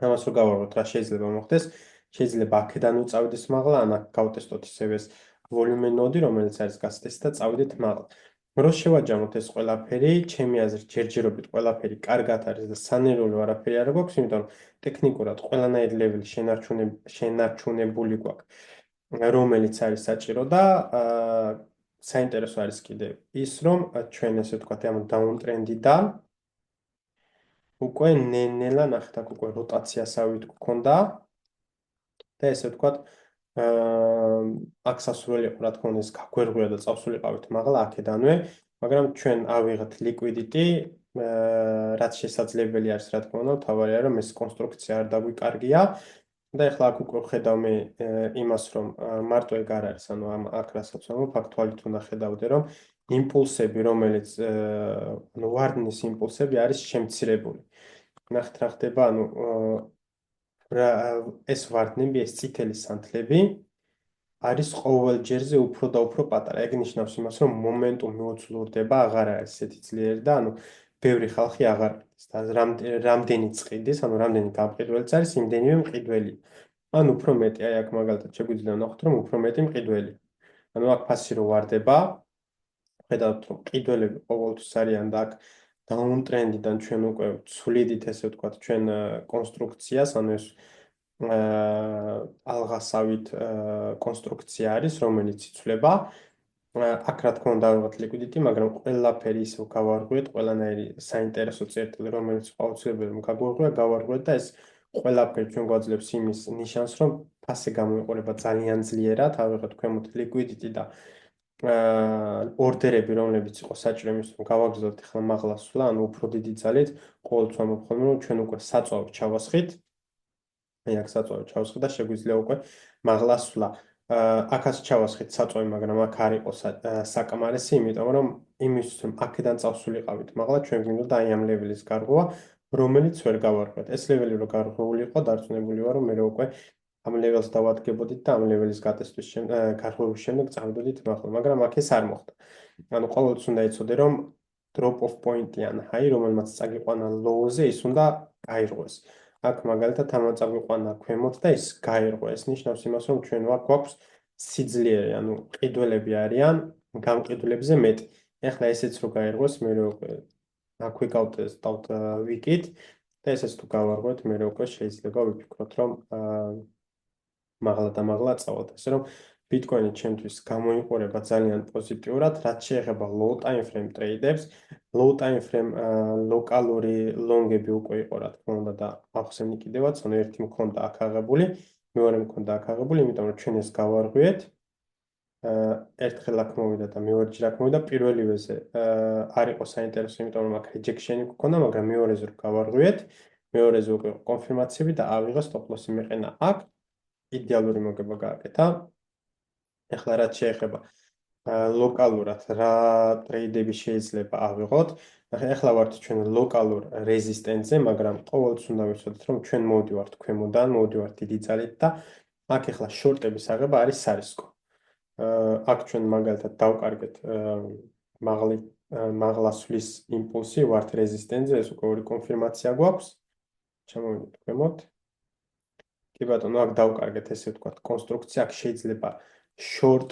ამას რო გავარღვიოთ, რა შეიძლება მოხდეს? შეიძლება აქედან უწავდეს მაღლა, ან აქ გავტესტოთ ისევე ეს volume node, რომელიც არის გასტესტი და წავიდეთ მაღლა. რო შევაჯამოთ ეს ყველაფერი, ჩემი აზრით, ჯერჯერობით ყველაფერი კარგად არის და სანერული არაფერი არ გვაქვს, იმიტომ რომ ტექნიკურად ყველანაირი ლეველი შენარჩუნებული გვაქვს, რომელიც არის საჭირო და საინტერესო არის კიდე ის, რომ ჩვენ ესე ვთქვათ, ამ დაუნტრენდიდან უკვე ნელ-ნელა ნახეთ, აქ უკვე როტაციასავით გქონდა და ესე ვთქვათ, აქ სასურველი იყო, რა თქმა უნდა, ეს გაგვერღვია და წავსულიყავით მაღლა აქედანვე, მაგრამ ჩვენ ავიღეთ liquidity, რაც შესაძლებელი არის, რა თქმა უნდა, თავარია რომ ეს კონსტრუქცია არ დაგვიკარგია. და ეხლა აქ უკვე ხედავ მე იმას, რომ მარტო ეგ არ არის, ანუ აქ რასაც ვამბობ, ფაქტუალით უნდა ხედავდე, რომ იმპულსები, რომელიც ანუ ვარდნის იმპულსები არის შემცირებული. ნახეთ რა ხდება, ანუ ეს ვარდნები, ეს წითელი სანთლები არის ყოველ ჯერზე უფრო და უფრო პატარა. ეგ ნიშნავს იმას, რომ მომენტუმი უძლურდება, აღარ არის ესეთი ძლიერი და ანუ ბევრი ხალხი აღარ ყიდის და რამდენი წყიდის, ანუ რამდენი გამყიდველიც არის, იმდენივე მყიდველია. ან უფრო მეტი, აი აქ მაგალითად შეგვიძლია ნახოთ, რომ უფრო მეტი მყიდველია. ანუ აქ ფასი რო ვარდება, ხედავთ, რომ მყიდველები ყოველთვის არიან და აქ დაუნტრენდიდან ჩვენ უკვე ვცვლიდით, ესე ვთქვათ, ჩვენ კონსტრუქციას, ანუ ეს ალღასავით კონსტრუქცია არის, რომელიც იცვლება. აქ რა თქმა უნდა ავიღოთ ლიკვიდიტი, მაგრამ ყველაფერი ისევ გავარღვიეთ, ყველანაირი საინტერესო წერტილი, რომელიც აუცილებელი რომ გავარღვიეთ და ეს ყველაფერი ჩვენ გვაძლევს იმის ნიშანს, რომ ფასი გამოიყურება ძალიან ძლიერად, ავიღოთ ქვემოთ ლიკვიდიტი და ორდერები, რომლებიც იყო საჭირო იმის, რომ გავაგრძელოთ ახლა მაღლა სვლა, ანუ უფრო დიდი ძალით, ყოველთვის ვამბობ ხოლმე, რომ ჩვენ უკვე საწვავით ჩავასხით. აი აქ საწვავი ჩავსხი და შეგვიძლია უკვე მაღლა სვლა. აქაც ჩავასხით საწვავი, მაგრამ აქ არ იყო საკამარესი, იმიტომ რომ იმისთვის რომ აქედან წავსულიყავით მაღლა, ჩვენ გვინდოდა აი ამ ლეველის გარღვევა, რომელიც ვერ გავარღვიეთ. ეს ლეველი რო გარღვეული იყო, დარწმუნებული ვარ, რომ მე უკვე ამ ლეველს დავადგებოდით და ამ ლეველის გატესტვის გარღვევის შემდეგ წავიდოდით მაღლა, მაგრამ აქ ეს არ მოხდა. ანუ ყოველთვის უნდა იცოდე, რომ drop off point-იან high, რომელმაც წაგიყვანა low-ზე, ის უნდა გაირღვეს. აქ მაგალითად ამან წაგვიყვანა ქვემოთ და ის გაირღვა. ეს ნიშნავს იმას, რომ ჩვენ გვაქვს სიძლიერე, ანუ მყიდველები არიან გამყიდველებზე მეტი. ეხლა ესეც რო გაირღვეს, მე რო აქ ვიკავტესტავთ ვიკით და ესეც თუ გავარღვეთ, მე რო უკვე შეიძლება ვიფიქროთ, რომ მაღლა და მაღლა წავალთ. ესე რომ ბიტკოინი ჩემთვის გამოიყურება ძალიან პოზიტიურად, რაც შეეხება low time frame ტრეიდებს. low time frame ლოკალური ლონგები უკვე იყო, რა თქმა უნდა და ახსენე კიდევაც, ანუ ერთი მქონდა აქ აღებული, მეორე მქონდა აქ აღებული, იმიტომ რომ ჩვენ ეს გავარღვიეთ. ერთხელ აქ მოვიდა და მეორეჯერ აქ მოვიდა, პირველივეზე არ იყო საინტერესო, იმიტომ რომ აქ rejection-ი გქონდა, მაგრამ მეორეზე რო გავარღვიეთ, მეორეზე უკვე კონფირმაციები და ავიღე stop loss-ი მეყენა აქ. იდეალური მოგება გააკეთა. ეხლა რაც შეეხება ლოკალურად რა ტრეიდები შეიძლება ავიღოთ. ეხლა ვართ ჩვენ ლოკალურ რეზისტენსზე, მაგრამ ყოველთვის უნდა ვიცოდეთ, რომ ჩვენ მოვდივართ ქვემოდან, მოვდივართ დიდი ძალით და აქ ეხლა შორტების აღება არის სარისკო. აქ ჩვენ მაგალითად დავკარგეთ მაღლა სვლის იმპულსი, ვართ რეზისტენსზე, ეს უკვე ორი კონფირმაცია გვაქვს. ჩამოვიდეთ ქვემოთ. კი ბატონო, აქ დავკარგეთ, ესე ვთქვათ, კონსტრუქცია, აქ შეიძლება short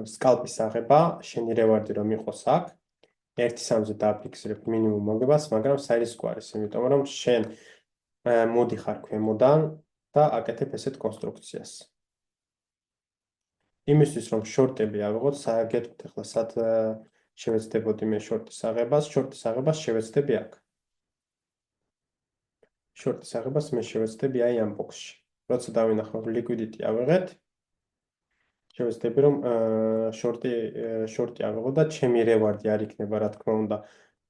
scalp-ის აღება, შენი რევარდი რომ იყოს აქ, 1-3-ზე დააფიქსირებ მინიმუმ მოგებას, მაგრამ საირისკო არის, იმიტომ რომ შენ მოდიხარ ქვემოდან და აკეთებ ესეთ კონსტრუქციას. იმისთვის რომ short-ები ავიღოთ, გეტყვით ახლა სად შევეცდებოდი მე short-ის აღებას, short-ის აღებას შევეცდები აქ. short-ის აღებას მე შევეცდები აი ამ ბოქსში. როცა დავინახავ liquidity ავიღეთ, შევეცდები რომ short-ი ავიღო და ჩემი რევარდი არ იქნება, რა თქმა უნდა,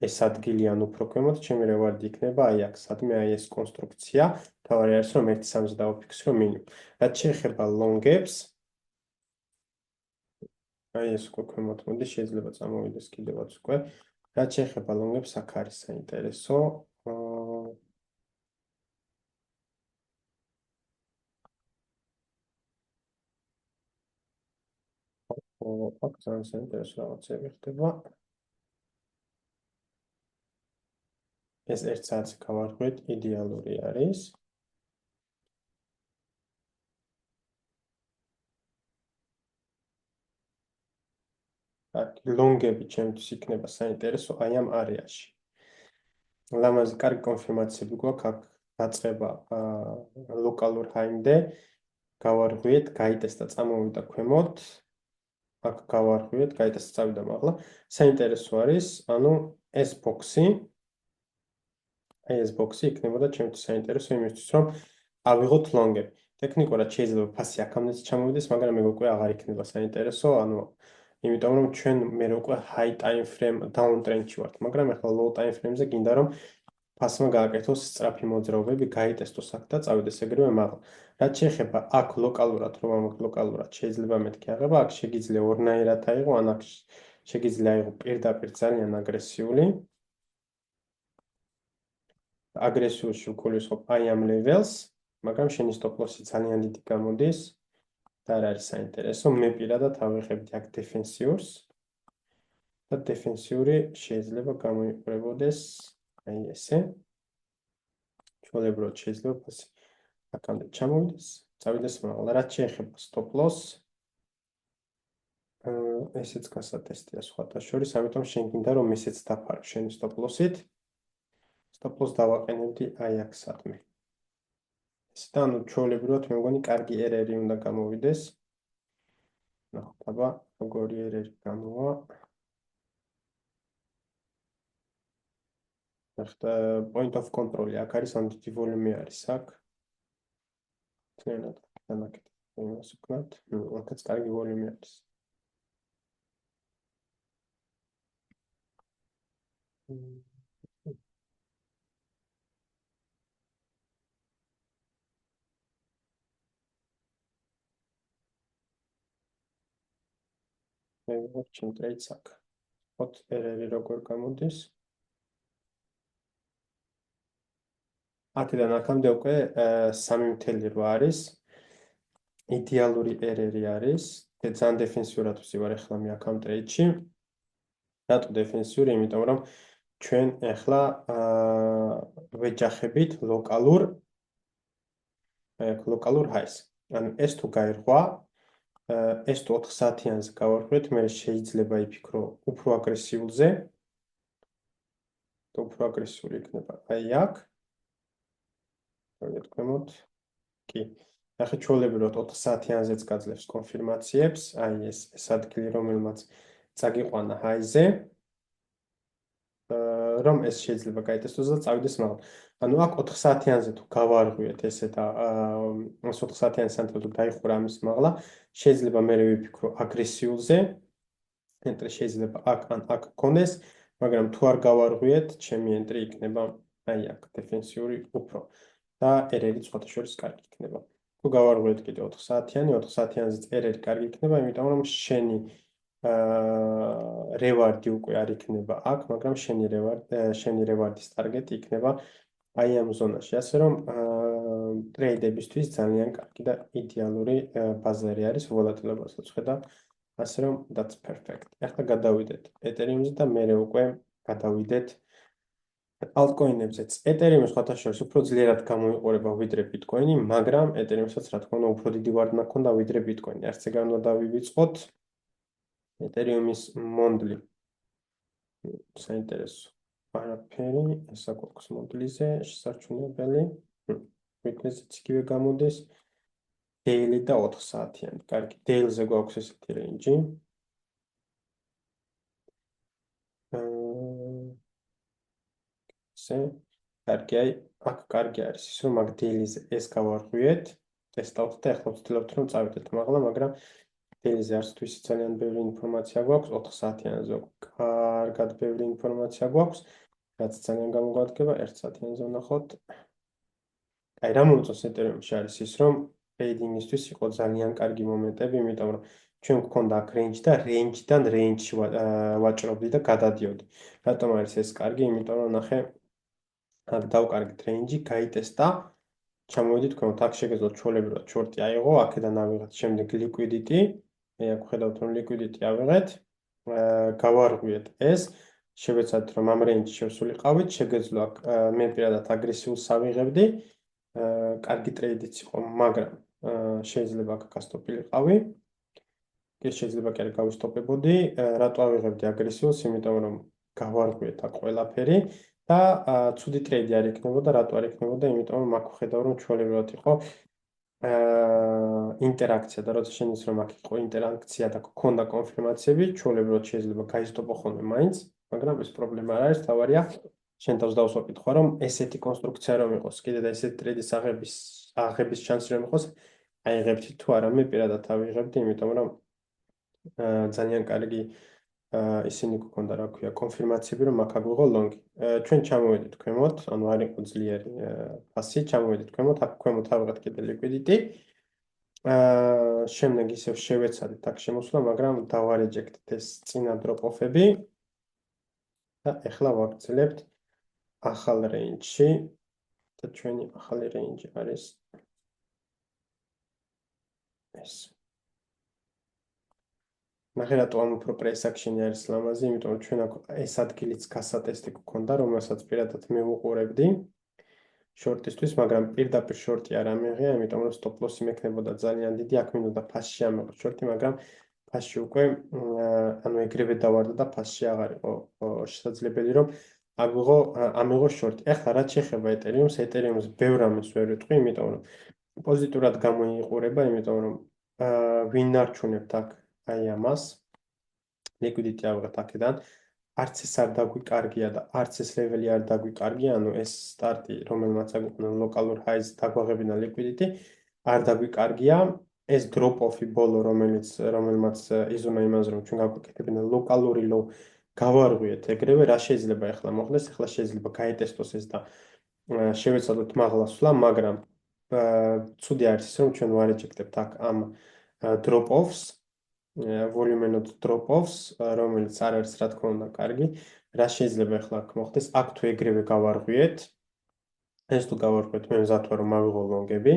ეს ადგილი ან უფრო ქვემოთ, ჩემი რევარდი იქნება აი აქ, სადმე აი ეს კონსტრუქცია, თავარი არის რომ 1-3-ზე დავაფიქსირო მინიმუმ. რაც შეეხება long-ებს, აი ეს უკვე ქვემოთ მოდი, შეიძლება წამოვიდეს კიდევაც უკვე. რაც შეეხება long-ებს, აქ არის საინტერესო. აქ ძალიან საინტერესო რაღაცები ხდება. ეს 1 საათი გავარღვიეთ, იდეალური არის. აქ ლონგები ჩემთვის იქნება საინტერესო აი ამ არეაში. ლამაზი კარგი კონფირმაციები გვაქვს აქ დაწყება ლოკალურ ჰაიმდე. გავარღვიეთ, გაიტესტა, წამოვიდა ქვემოთ. აქ გავარღვიეთ, გაიტესტა, წავიდა მაღლა. საინტერესო არის, ანუ ეს ბოქსი აი ეს ბოქსი იქნებოდა ჩემთვის საინტერესო იმისთვის, რომ ავიღოთ ლონგები. ტექნიკურად შეიძლება ფასი აქამდეც ჩამოვიდეს, მაგრამ მე უკვე აღარ იქნება საინტერესო, ანუ იმიტომ რომ ჩვენ მე უკვე high time frame down trend-ში ვართ, მაგრამ ახლა low time frame-ზე გინდა რომ ფასმა გააკეთოს სწრაფი მოძრაობები, გაიტესტოს აქ და წავიდეს ეგრევე მაღლა. რაც შეეხება აქ ლოკალურად, რომ ამოქ ლოკალურად შეიძლება მეთქი აღება, აქ შეგიძლია ორნაირად აიღო, ან აქ შეგიძლია აიღო პირდაპირ ძალიან აგრესიული. აგრესიულში ვგულისხმობ I am levels, მაგრამ შენი stop loss-ი ძალიან დიდი გამოდის და არ არის საინტერესო. მე პირადად ავიღებდი აქ დეფენსიურს და დეფენსიური შეიძლება გამოიყურებოდეს აი ესე. ჩვეულებრივად შეიძლება ფასი აქამდე ჩამოვიდეს, წავიდეს მაღლა. რაც შეეხება stop loss, ესეც გასატესტია სხვათა შორის, ამიტომ შენ გინდა რომ ესეც დაფარო შენი stop loss-ით. Stop loss დავაყენებდი აი აქ სადმე. და ანუ ჩვეულებრივად მე მგონი კარგი ერერი უნდა გამოვიდეს. ნახოთ აბა როგორი ერერი გამოვა. ახლა point of control-ი აქ არის, ან დიდი ვოლუმი არის აქ. თუნდაც განაკეთე იმას ვქნათ, აქაც კარგი ვოლუმი არის. მე ვარჩენ ტრეიდს აქ. ხოთ ერერი როგორ გამოდის. აქედან აქამდე უკვე 3.8 არის. იდეალური ერერი არის. ძალიან დეფენსიურად ვსივარ ახლა მე აქ ამ ტრეიდში. რატო დეფენსიური? იმიტომ რომ ჩვენ ახლა ვეჯახებით ლოკალურ highs. ანუ ეს თუ გაირღვა, ეს თუ 4 საათიანზე გავარღვიეთ, მე შეიძლება იფიქრო უფრო აგრესიულზე. და უფრო აგრესიული იქნება აი აქ. ვეთქვემოთ. კი. ახლა ჩვეულებრივად 4 საათიანზეც გაძლევს კონფირმაციებს, აი ეს ადგილი რომელმაც წაგიყვანა ჰაიზე. რომ ეს შეიძლება გაიტესტოს და წავიდეს მაღლა. ანუ აქ 4 საათიანზე თუ გავარღვიეთ ესე და 4 საათიანი სანთელ თუ დაიხურა ამის მაღლა, შეიძლება მე ვიფიქრო აგრესიულზე. ენტრი შეიძლება აქ ან აქ გქონდეს, მაგრამ თუ არ გავარღვიეთ, ჩემი ენტრი იქნება აი აქ დეფენსიური უფრო და ერერი სხვათა შორის კარგი იქნება. თუ გავარღვიეთ კიდე 4 საათიანი, 4 საათიანზე ერერი კარგი იქნება, იმიტომ რომ შენი რევარდი უკვე არ იქნება აქ, მაგრამ შენი რევარდის ტარგეტი იქნება აი ამ ზონაში, ასე რომ ტრეიდებისთვის ძალიან კარგი და იდეალური ბაზარი არის ვოლატილობასაც ხედავ, ასე რომ that's perfect. ახლა გადავიდეთ ეთერიუმზე და მერე უკვე გადავიდეთ ალტკოინებზეც. ეთერიუმი სხვათა შორის უფრო ძლიერად გამოიყურება ვიდრე ბიტკოინი, მაგრამ ეთერიუმსაც რა თქმა უნდა უფრო დიდი ვარდნა ჰქონდა ვიდრე ბიტკოინი. არც ეგ არ უნდა დავივიწყოთ. ეთერიუმის მონდლი საინტერესო არაფერი, ეს აქვს მონდლიზე შესაჩუნებელი. ვიკნესიც იგივე გამოდის. დეილი და 4 საათიანი. კარგი, დეილზე გვაქვს ესეთი რეინჯი. კარგი, აი, აქ კარგი არის ის, რომ აქ დეილიზე ეს გავარღვიეთ, ტესტავთ და ახლა ვცდილობთ რომ წავიდეთ მაღლა, მაგრამ დეილიზე არც თუ ისე ძალიან ბევრი ინფორმაცია გვაქვს, 4 საათიანზე კარგად ბევრი ინფორმაცია გვაქვს, რაც ძალიან გამოგვადგება 1 საათიანზე ვნახოთ. აი, რა მომწონს ეთერიუმში არის ის, რომ ტრეიდინგისთვის იყო ძალიან კარგი მომენტები, იმიტომ რომ ჩვენ გვქონდა აქ რეინჯი და რეინჯიდან რეინჯში ვაჭრობდი და გადადიოდი. რატომ არის ეს კარგი? იმიტომ რომ ნახე აქ დავკარგეთ რეინჯი, გაიტესტა, ჩამოვიდით თქვენთ, აქ შეგეძლოთ ჩვეულებრივად შორტი აიღო, აქედან ავიღეთ შემდეგ liquidity, მე აქ ხედავთ რომ liquidity ავიღეთ, გავარღვიეთ ეს, შევეცადეთ რომ ამ რეინჯში შევსულიყავით, შეგეძლო აქ მე პირადად აგრესიულს ავიღებდი, კარგი ტრეიდიც იყო, მაგრამ შეიძლება აქ გასტოპილიყავი. ეს შეიძლება კი არ გავისტოპებოდი, რატო ავიღებდი აგრესიულს, იმიტომ რომ გავარღვიეთ აქ ყველაფერი და ცუდი ტრეიდი არ იქნებოდა, რატო არ იქნებოდა, იმიტომ რომ აქ ვხედავ რომ ჩვეულებრივად იყო ინტერაქცია და როცა შენის რომ აქ იყო ინტერაქცია და გქონდა კონფირმაციები, ჩვეულებრივად შეიძლება გაისტოპო ხოლმე მაინც, მაგრამ ეს პრობლემა არ არის, თავარია შენ თავს დავსვაკითხვა რომ ესეთი კონსტრუქცია რომ იყოს, კიდე და ესეთი ტრეიდის აღების შანსი რომ იყოს, აიღებდი თუ არა, მე პირადად ავიღებდი, იმიტომ რომ ძალიან კარგი ისინი გქონდა, რა ქვია, კონფირმაციები, რომ აქ აგვიღო ლონგი. ჩვენ ჩამოვედით ქვემოთ, ანუ არ იყო ძლიერი ფასი, ჩამოვედით ქვემოთ, აქ ქვემოთ ავიღეთ კიდე ლიკვიდიტი. შემდეგ ისევ შევეცადეთ აქ შემოსვლა, მაგრამ დავარეჯექტეთ ეს წინა დროპ-ოფები და ეხლა ვაგრძელებთ ახალ რეინჯში და ჩვენი ახალი რეინჯი არის ეს. ნახე რატო ამ უფრო პრეს აქშენი არის ლამაზი, იმიტომ რომ ჩვენ აქ ეს ადგილიც გასატესტი გქონდა, რომელსაც პირადად მე ვუყურებდი შორტისთვის, მაგრამ პირდაპირ შორტი არ ამიღია, იმიტომ რომ სტოპ ლოსი მექნებოდა ძალიან დიდი, აქ მინდოდა ფასში ამიღო შორტი, მაგრამ ფასში უკვე ანუ ეგრევე დავარდა და ფასში აღარ იყო შესაძლებელი რომ ამიღო შორტი. ეხლა რაც შეეხება ეთერიუმს, ეთერიუმს ბევრ ამას ვერ ვიტყვი, იმიტომ რომ პოზიტიურად გამოიყურება, იმიტომ რომ ვინ არჩუნებთ აქ აი ამას ლიკვიდიტი ავიღეთ აქედან, არც ეს არ დაგვიკარგია და არც ეს ლეველი არ დაგვიკარგია, ანუ ეს სტარტი, რომელმაც აგვიყვანა ლოკალურ ჰაიზ დაგვაღებინა ლიკვიდიტი, არ დაგვიკარგია. ეს დროპ-ოფი ბოლო, რომელმაც იზონა იმაზე, რომ ჩვენ გაგვიკეთებინა ლოკალური ლოუ, გავარღვიეთ ეგრევე, რა შეიძლება ახლა მოხდეს, ახლა შეიძლება გაეტესტოს ეს და შევეცადოთ მაღლა სვლა, მაგრამ ცუდი არის ის, რომ ჩვენ ვარეჯექტებთ აქ ამ დროპ-ოფს, volume-ად drop-offs, რომელიც არ არის რა თქმა უნდა კარგი. რა შეიძლება ახლა აქ მოხდეს? აქ თუ ეგრევე გავარღვიეთ, ეს თუ გავარღვიეთ, მე მზად ვარ რომ ავიღო ლონგები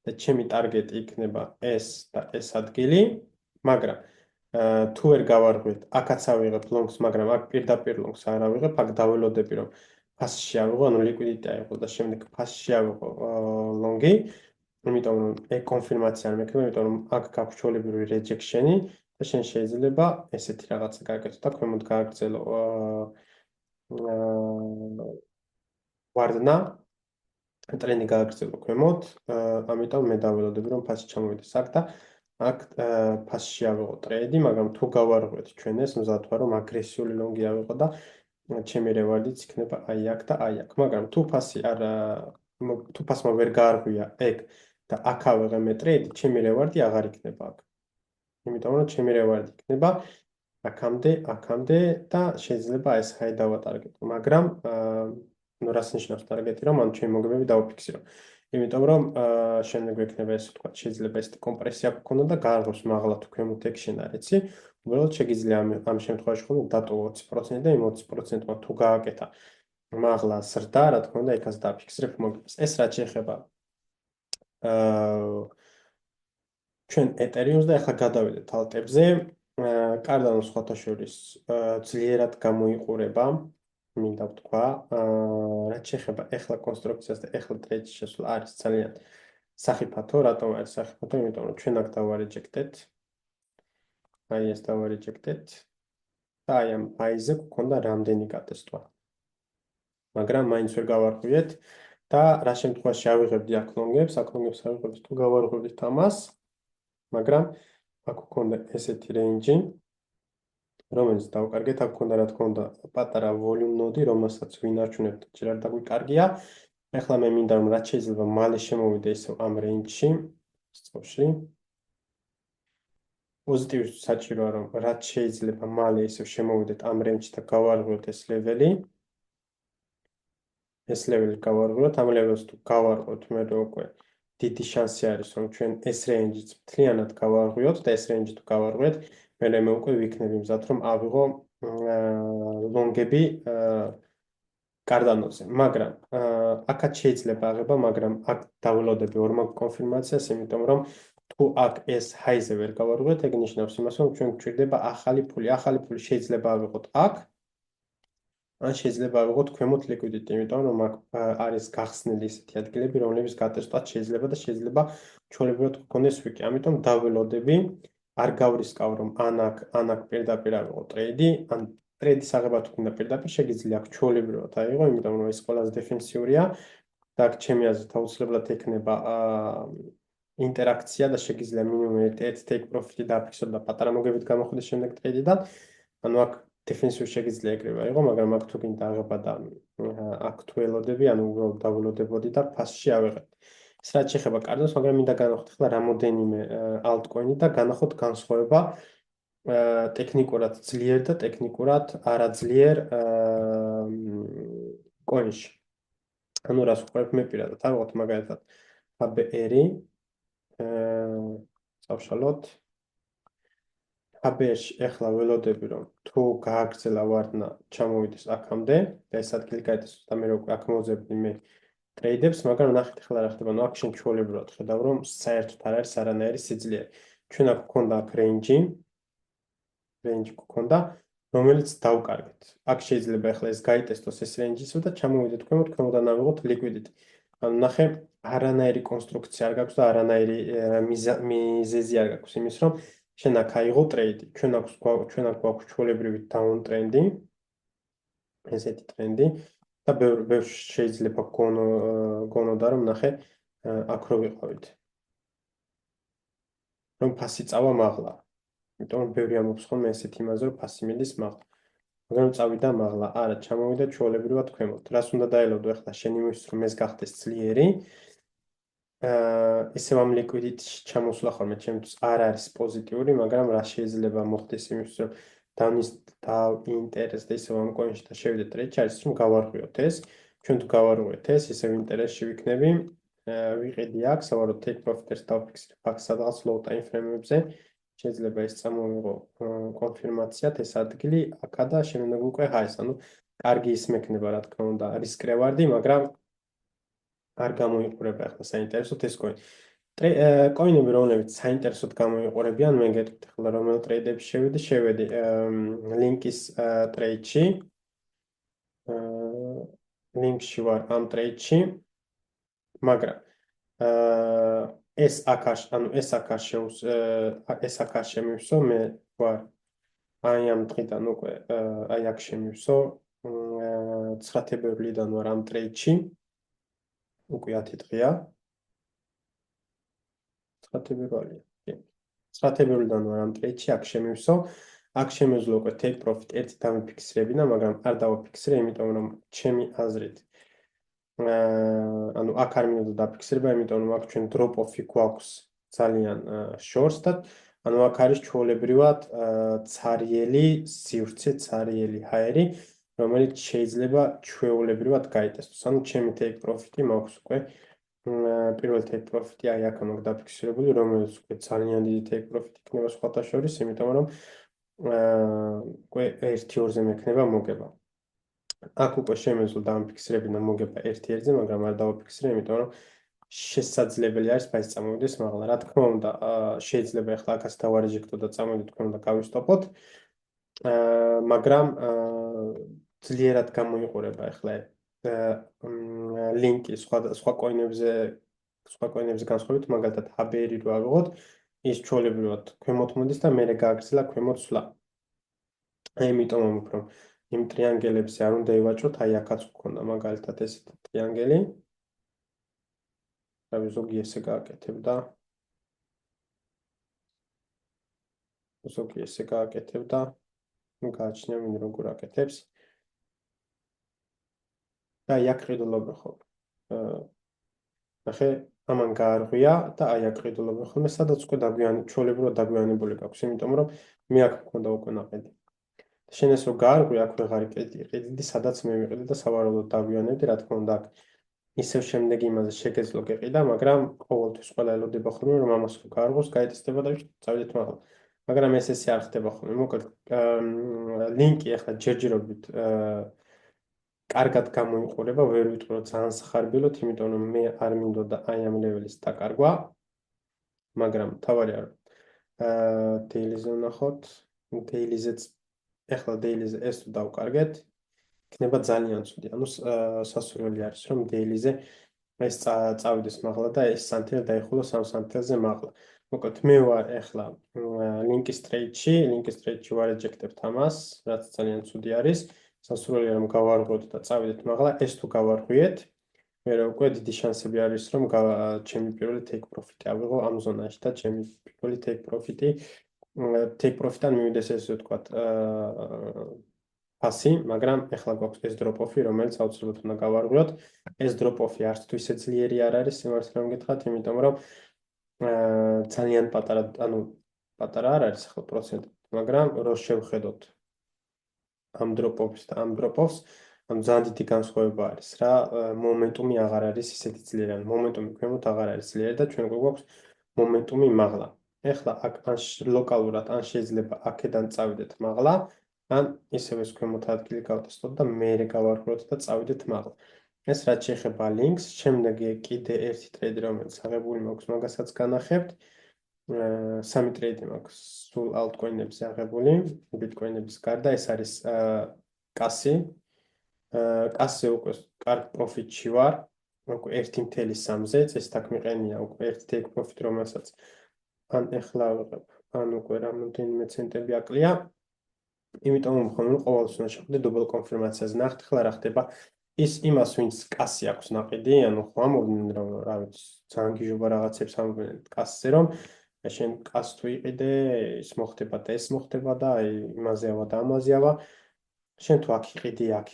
და ჩემი ტარგეტი იქნება ეს და ეს ადგილი, მაგრამ თუ ვერ გავარღვიეთ, აქაც ავიღებ ლონგს, მაგრამ აქ პირდაპირ ლონგს არ ავიღებ, აქ დაველოდები რომ ფასში ავიღო, ანუ ლიკვიდიტი აიღო და შემდეგ ფასში ავიღო ლონგი, იმიტომ რომ ეგ კონფირმაცია არ მექნება, იმიტომ რომ აქ გაქვს ჩვეულებრივი რეჯექშენი და შენ შეიძლება ესეთი რაღაცა გააკეთო და ქვემოთ გააგრძელო ვარდნა ტრენდი გააგრძელო ქვემოთ, ამიტომ მე დაველოდები რომ ფასში ჩამოვიდეს აქ და აქ ფასში ავიღო ტრეიდი, მაგრამ თუ გავარღვიეთ ჩვენ ეს, მზად ვარ რომ აგრესიული ლონგი ავიღო და ჩემი რევარდიც იქნება აი აქ და აი აქ, მაგრამ თუ ფასმა ვერ გაარღვია ეგ და აქ ავიღე მე ტრეიდი, ჩემი რევარდი აღარ იქნება აქ. იმიტომ რომ ჩემი რევარდი იქნება აქამდე და შეიძლება ეს ჰაი დავატარგეტო, მაგრამ ну რას ნიშნავს ტარგეტი, რომ ან ჩემი მოგებები დავაფიქსირო. იმიტომ რომ შემდეგ ექნება ეს თქვა, შეიძლება ეს კომპრესია გქონდა და გაარღვევს მაღლა თუ ქვემოთ ექშენ არ იცი, უბრალოდ შეგიძლია ამ შემთხვევაში ხოლმე დატოვო 20% და იმ 20%-მა თუ გააკეთა მაღლა ზრდა, რა თქმა უნდა, ეკაც დაფიქსირებ მოგებას. ეს რაც შეეხება ჩვენ ეთერიუმს და ახლა გადავედეთ ალტებზე. კარდანო სხვათა შორის ძლიერად გამოიყურება, მინდა ვთქვა. რაც შეეხება ახლა კონსტრუქციას და ახლა ტრეიდში შესვლა არის ძალიან სახიფათო, რატომ არის სახიფათო? იმიტომ რომ ჩვენ აქ დავარეჯექტეთ. აი ეს დავარეჯექტეთ. და აი ამ ჰაიზე გქონდა რამდენი გატესტვა. მაგრამ მაინც ვერ გავარღვიეთ და რა შემთხვევაში ავიღებდი აქ ლონგებს ავიღებდი თუ გავარღვევდით ამას, მაგრამ აქ გქონდა ესეთი რეინჯი, რომელიც დავკარგეთ, აქ გქონდა რა თქმა უნდა პატარა volume node, რომელსაც ვინ არჩუნებთ, ჯერ არ დაგვიკარგია. ახლა მე მინდა რომ რაც შეიძლება მალე შემოვიდე ისევ ამ რეინჯში, სწორში. პოზიტივი საჭიროა რომ რაც შეიძლება მალე ისევ შემოვიდეთ ამ რეინჯში და გავარღვიოთ ეს ლეველი. ეს ლეველი გავარღვიოთ, ამ ლეველს თუ გავარღვიოთ, მე უკვე დიდი შანსი არის რომ ჩვენ ეს რეინჯიც მთლიანად გავარღვიოთ და ეს რეინჯი თუ გავარღვიოთ, მე უკვე ვიქნები მზად რომ ავიღო ლონგები კარდანოზე, მაგრამ აქაც შეიძლება აღება, მაგრამ აქ დაველოდები ორმაგ კონფირმაციას, იმიტომ რომ თუ აქ ეს ჰაიზე ვერ გავარღვიოთ, ეგ ნიშნავს იმას, რომ ჩვენ გვჭირდება ახალი ფული შეიძლება ავიღოთ აქ, ან შეიძლება ავიღოთ ქვემოთ ლიკვიდიტი, იმიტომ რომ აქ არის გახსნილი ისეთი ადგილები, რომლებიც გატესტვაც შეიძლება და შეიძლება ჩვეულებრივად გქონდეს ვიკი. ამიტომ დაველოდები, არ გავრისკავ რომ ან აქ პირდაპირ ავიღო ტრეიდი, ან ტრეიდის აღება თუ გინდა პირდაპირ შეგიძლია აქ ჩვეულებრივად აიღო, იმიტომ რომ ეს ყველაზე დეფენსიურია და აქ ჩემი აზრით აუცილებლად ექნება ინტერაქცია და შეგიძლია მინიმუმ ერთ take profit-ი დააფიქსო და პატარა მოგებით გამოხდეს შემდეგ ტრეიდიდან. ანუ აქ დეფენსიურ შეგიძლია ეგრევე აიღო, მაგრამ აქ თუ გინდა აღება და აქ თუ ელოდები, ანუ უბრალოდ დაველოდებოდი და ფასში ავიღებ. ეს რაც შეეხება კარდანს, მაგრამ მინდა განახოთ ახლა რამოდენიმე ალტკოინი და განახოთ განსხვავება ტექნიკურად ძლიერ და ტექნიკურად არაძლიერ კონიში. ანუ რას ვყვებ მე პირადად, ავიღოთ მაგალითად HBR-ი, წავშალოთ. HBR-ში ეხლა ველოდები, რომ თუ გააგრძელა ვარდნა ჩამოვიდეს აქამდე და ეს ადგილი გაიტესოს და მე რო აქ მოვძებდი მე ტრეიდებს, მაგრამ ნახეთ ახლა რა ხდება, ნუ აქ შენ ჩვეულებრივად ხედავ, რომ საერთოდ არ არის არანაირი სიძლიერე. ჩვენ აქ გვქონდა აქ რეინჯი გვქონდა, რომელიც დავკარგეთ. აქ შეიძლება ახლა ეს გაიტესტოს ეს რეინჯი და ჩამოვიდეთ ქვემოდან ავიღოთ ლიკვიდიტი. ანუ ნახე, არანაირი კონსტრუქცია არ გაქვს და არანაირი მიზეზი არ გაქვს იმის, რომ შენ აქ აიღო ტრეიდი. ჩვენ აქ გვაქვს ჩვეულებრივი დაუნ ტრენდი, ესეთი ტრენდი და ბევრ შეიძლება გონოდა რომ ნახე აქ რო ვიყავით. რომ ფასი წავა მაღლა. იმიტომ რომ ბევრი ამბობს ხოლმე ესეთ იმაზე რომ ფასი მიდის მაღლა. მაგრამ წავიდა მაღლა. არა, ჩამოვიდა ჩვეულებრივად ქვემოთ. რას უნდა დაელოდო ახლა შენ იმისთვის რომ ეს გახდეს ძლიერი? ისევ ამ ლიკვიდიტში ჩამოსვლა ხოლმე ჩემთვის არ არის პოზიტიური, მაგრამ რა შეიძლება მოხდეს იმისთვის რომ დაინტერესდე ისევ ამ კოინში და შევიდე ტრეიდში, არის რომ გავარღვიოთ ეს. ჩვენ თუ გავარღვიოთ ეს, ისევ ინტერესში ვიქნები. ვიყიდი აქ, სავარაუდოდ take profit-ს დავფიქსირებ აქ სადღაც low time frame-ებზე. შეიძლება ეს წამოვიღო კონფირმაციად ეს ადგილი აქა და შემდგომ უკვე ეს, ანუ კარგი ის მექნება რა თქმა უნდა, რისკ-რევარდი, მაგრამ არ გამოიყურება ახლა საინტერესოდ ეს კოინი. კოინები რომლებიც საინტერესოდ გამოიყურებიან, მე გეტყვით ახლა რომელ ტრეიდებში შევედი ლინკის ტრეიდში. ლინკში ვარ ამ ტრეიდში. მაგრამ ეს აქ შემივსო, მე ვარ აი ამ დღიდან უკვე აი აქ შემივსო 9 თებერვლიდან ვარ ამ ტრეიდში. უკვე 10 დღეა. 9 თებერვალია. 9 თებერვლიდან ვარ ამ ტრეიდში, აქ შემივსო. აქ შემეძლო უკვე take profit ერთი დამიფიქსირებინა, მაგრამ არ დავაფიქსირე, იმიტომ რომ ჩემი აზრით ანუ აქ არ მინდოდა დაფიქსირება, იმიტომ რომ აქ ჩვენ drop off-ი გვაქვს ძალიან short და ანუ აქ არის ჩვეულებრივად ცარიელი სივრცე, ცარიელი ჰაერი, რომელიც შეიძლება ჩვეულებრივად გაიტესტოს. ანუ ჩემი take profit-ი მაქვს უკვე პირველი take profit-ი აი აქ მაქვს დაფიქსირებული, რომელიც უკვე ძალიან დიდი take profit იქნება სხვათა შორის, იმიტომ რომ უკვე 1-2-ზე მექნება მოგება. აქ უკვე შემეძლო დამფიქსირებინა მოგება 1-1-ზე, მაგრამ არ დავაფიქსირე, იმიტომ რომ შესაძლებელი არის ფასი წამოვიდეს მაღლა. რა თქმა უნდა, შეიძლება ახლა აქაც დავარეჟექტო და წამოვიდეთ თქვენ და გავისტოპოთ. მაგრამ ძლიერად გამოიყურება ახლა ლინკი სხვა კოინებზე განსხვავებით, მაგალითად HBR-ი რო ავიღოთ, ის ჩვეულებრივად ქვემოთ მოდის და მერე გააგრძელა ქვემოთ სვლა. იმიტომ რომ იმ ტრიანგელებზე არ უნდა ივაჭროთ, აი აქაც გქონდა მაგალითად ესეთი ტრიანგელი. რავი, ზოგი ესე გააკეთებდა. გააჩნია ვინ როგორ აკეთებს. და აი აქ ყიდულობენ ხოლმე. ნახე, ამან გაარღვია და აი აქ ყიდულობენ ხოლმე, სადაც უკვე ჩვეულებრივად დაგვიანებული გაქვს, იმიტომ რომ მე აქ მქონდა უკვე ნაყიდი. შენ ეს რო გაარღვია, აქ ვეღარ იყიდი, სადაც მე ვიყიდი და სავარაუდოდ დავიანებდი, რა თქმა უნდა, აქ ისევ შემდეგ იმაზე შეგეძლო გეყიდა, მაგრამ ყოველთვის ყველა ელოდება ხოლმე, რომ ამას რო გაარღვოს, გაიტესტება და წავიდეთ მაღლა. მაგრამ ესე არ ხდება ხოლმე. მოკლედ, ლინკი ახლა ჯერჯერობით კარგად გამოიყურება, ვერ ვიტყვი რომ ძალიან სახარბილოთ, იმიტომ რომ მე არ მინდოდა აი ამ ლეველის დაკარგვა. მაგრამ თავარია რომ დეილიზე ვნახოთ, დეილიზეც ახლა დეილიზე ეს თუ დავკარგეთ, იქნება ძალიან ცუდი. ანუ სასურველი არის რომ დეილიზე ეს წავიდეს მაღლა და ეს სანთელი დაიხულოს 3 სანთელზე მაღლა. მოკლედ მე ვარ ახლა ლინკის ტრეიდში ვარეჯექტებთ ამას, რაც ძალიან ცუდი არის. სასურველია რომ გავარღვიოთ და წავიდეთ მაღლა, ეს თუ გავარღვიეთ, მე უკვე დიდი შანსები არის რომ ჩემი პირველი take profit-ი ავიღო ამ ზონაში და ჩემი პირველი take profit-დან მივიდეს ესე ვთქვათ ფასი, მაგრამ ახლა გვაქვს ეს drop off-ი, რომელიც აუცილებლად უნდა გავარღვიოთ. ეს drop off-ი არც თუ ისე ძლიერი არ არის, სიმართლე რომ გითხრათ, იმიტომ რომ ძალიან პატარა, ანუ პატარა არ არის ახლა პროცენტი. მაგრამ რო შევხედოთ ამ დროპ-ოფს და ამ დროპ-ოფს, ანუ ძალიან დიდი განსხვავება არის რა, მომენტუმი აღარ არის ისეთი ძლიერი, ანუ მომენტუმი ქვემოთ აღარ არის ძლიერი და ჩვენ გვაქვს მომენტუმი მაღლა. ეხლა აქ ან ლოკალურად ან შეიძლება აქედან წავიდეთ მაღლა, ან ისევე ქვემოთ ადგილი გავტესტოთ და მეერე გავარკვევთ და წავიდეთ მაღლა. ეს რაც შეეხება links, შემდეგი კიდე ერთი ტრეიდი, რომელიც აღებული მაქვს, მაგასაც განახებთ. სამი ტრეიდი მაქვს სულ altcoin-ებზე აღებული, bitcoin-ების გარდა, ეს არის კასი. კასზე უკვე კარგ პროფიტში ვარ, უკვე 1.3-ზე, წესით აქ მიყენია უკვე 1 take profit, რომელსაც ან ეხლა ვიღებ, ან უკვე რამდენიმე ცენტები აკლია. იმიტომ მხოლოდ ყოველთვის უნდა შეხვდე დუბლ კონფირმაციაზე. ნახეთ ახლა რა ხდება. ის იმას, ვინც კასი აქვს ნაყიდი, ანუ ხო ამობდნენ რომ რა ვიცი, ძალიან გიჟობა რაღაცებს ამობდნენ კასზე, რომ შენ კას თუ იყიდე, ის მოხდება და ეს მოხდება და აი იმაზეავა და ამაზეავა. შენ თუ აქ იყიდი, აქ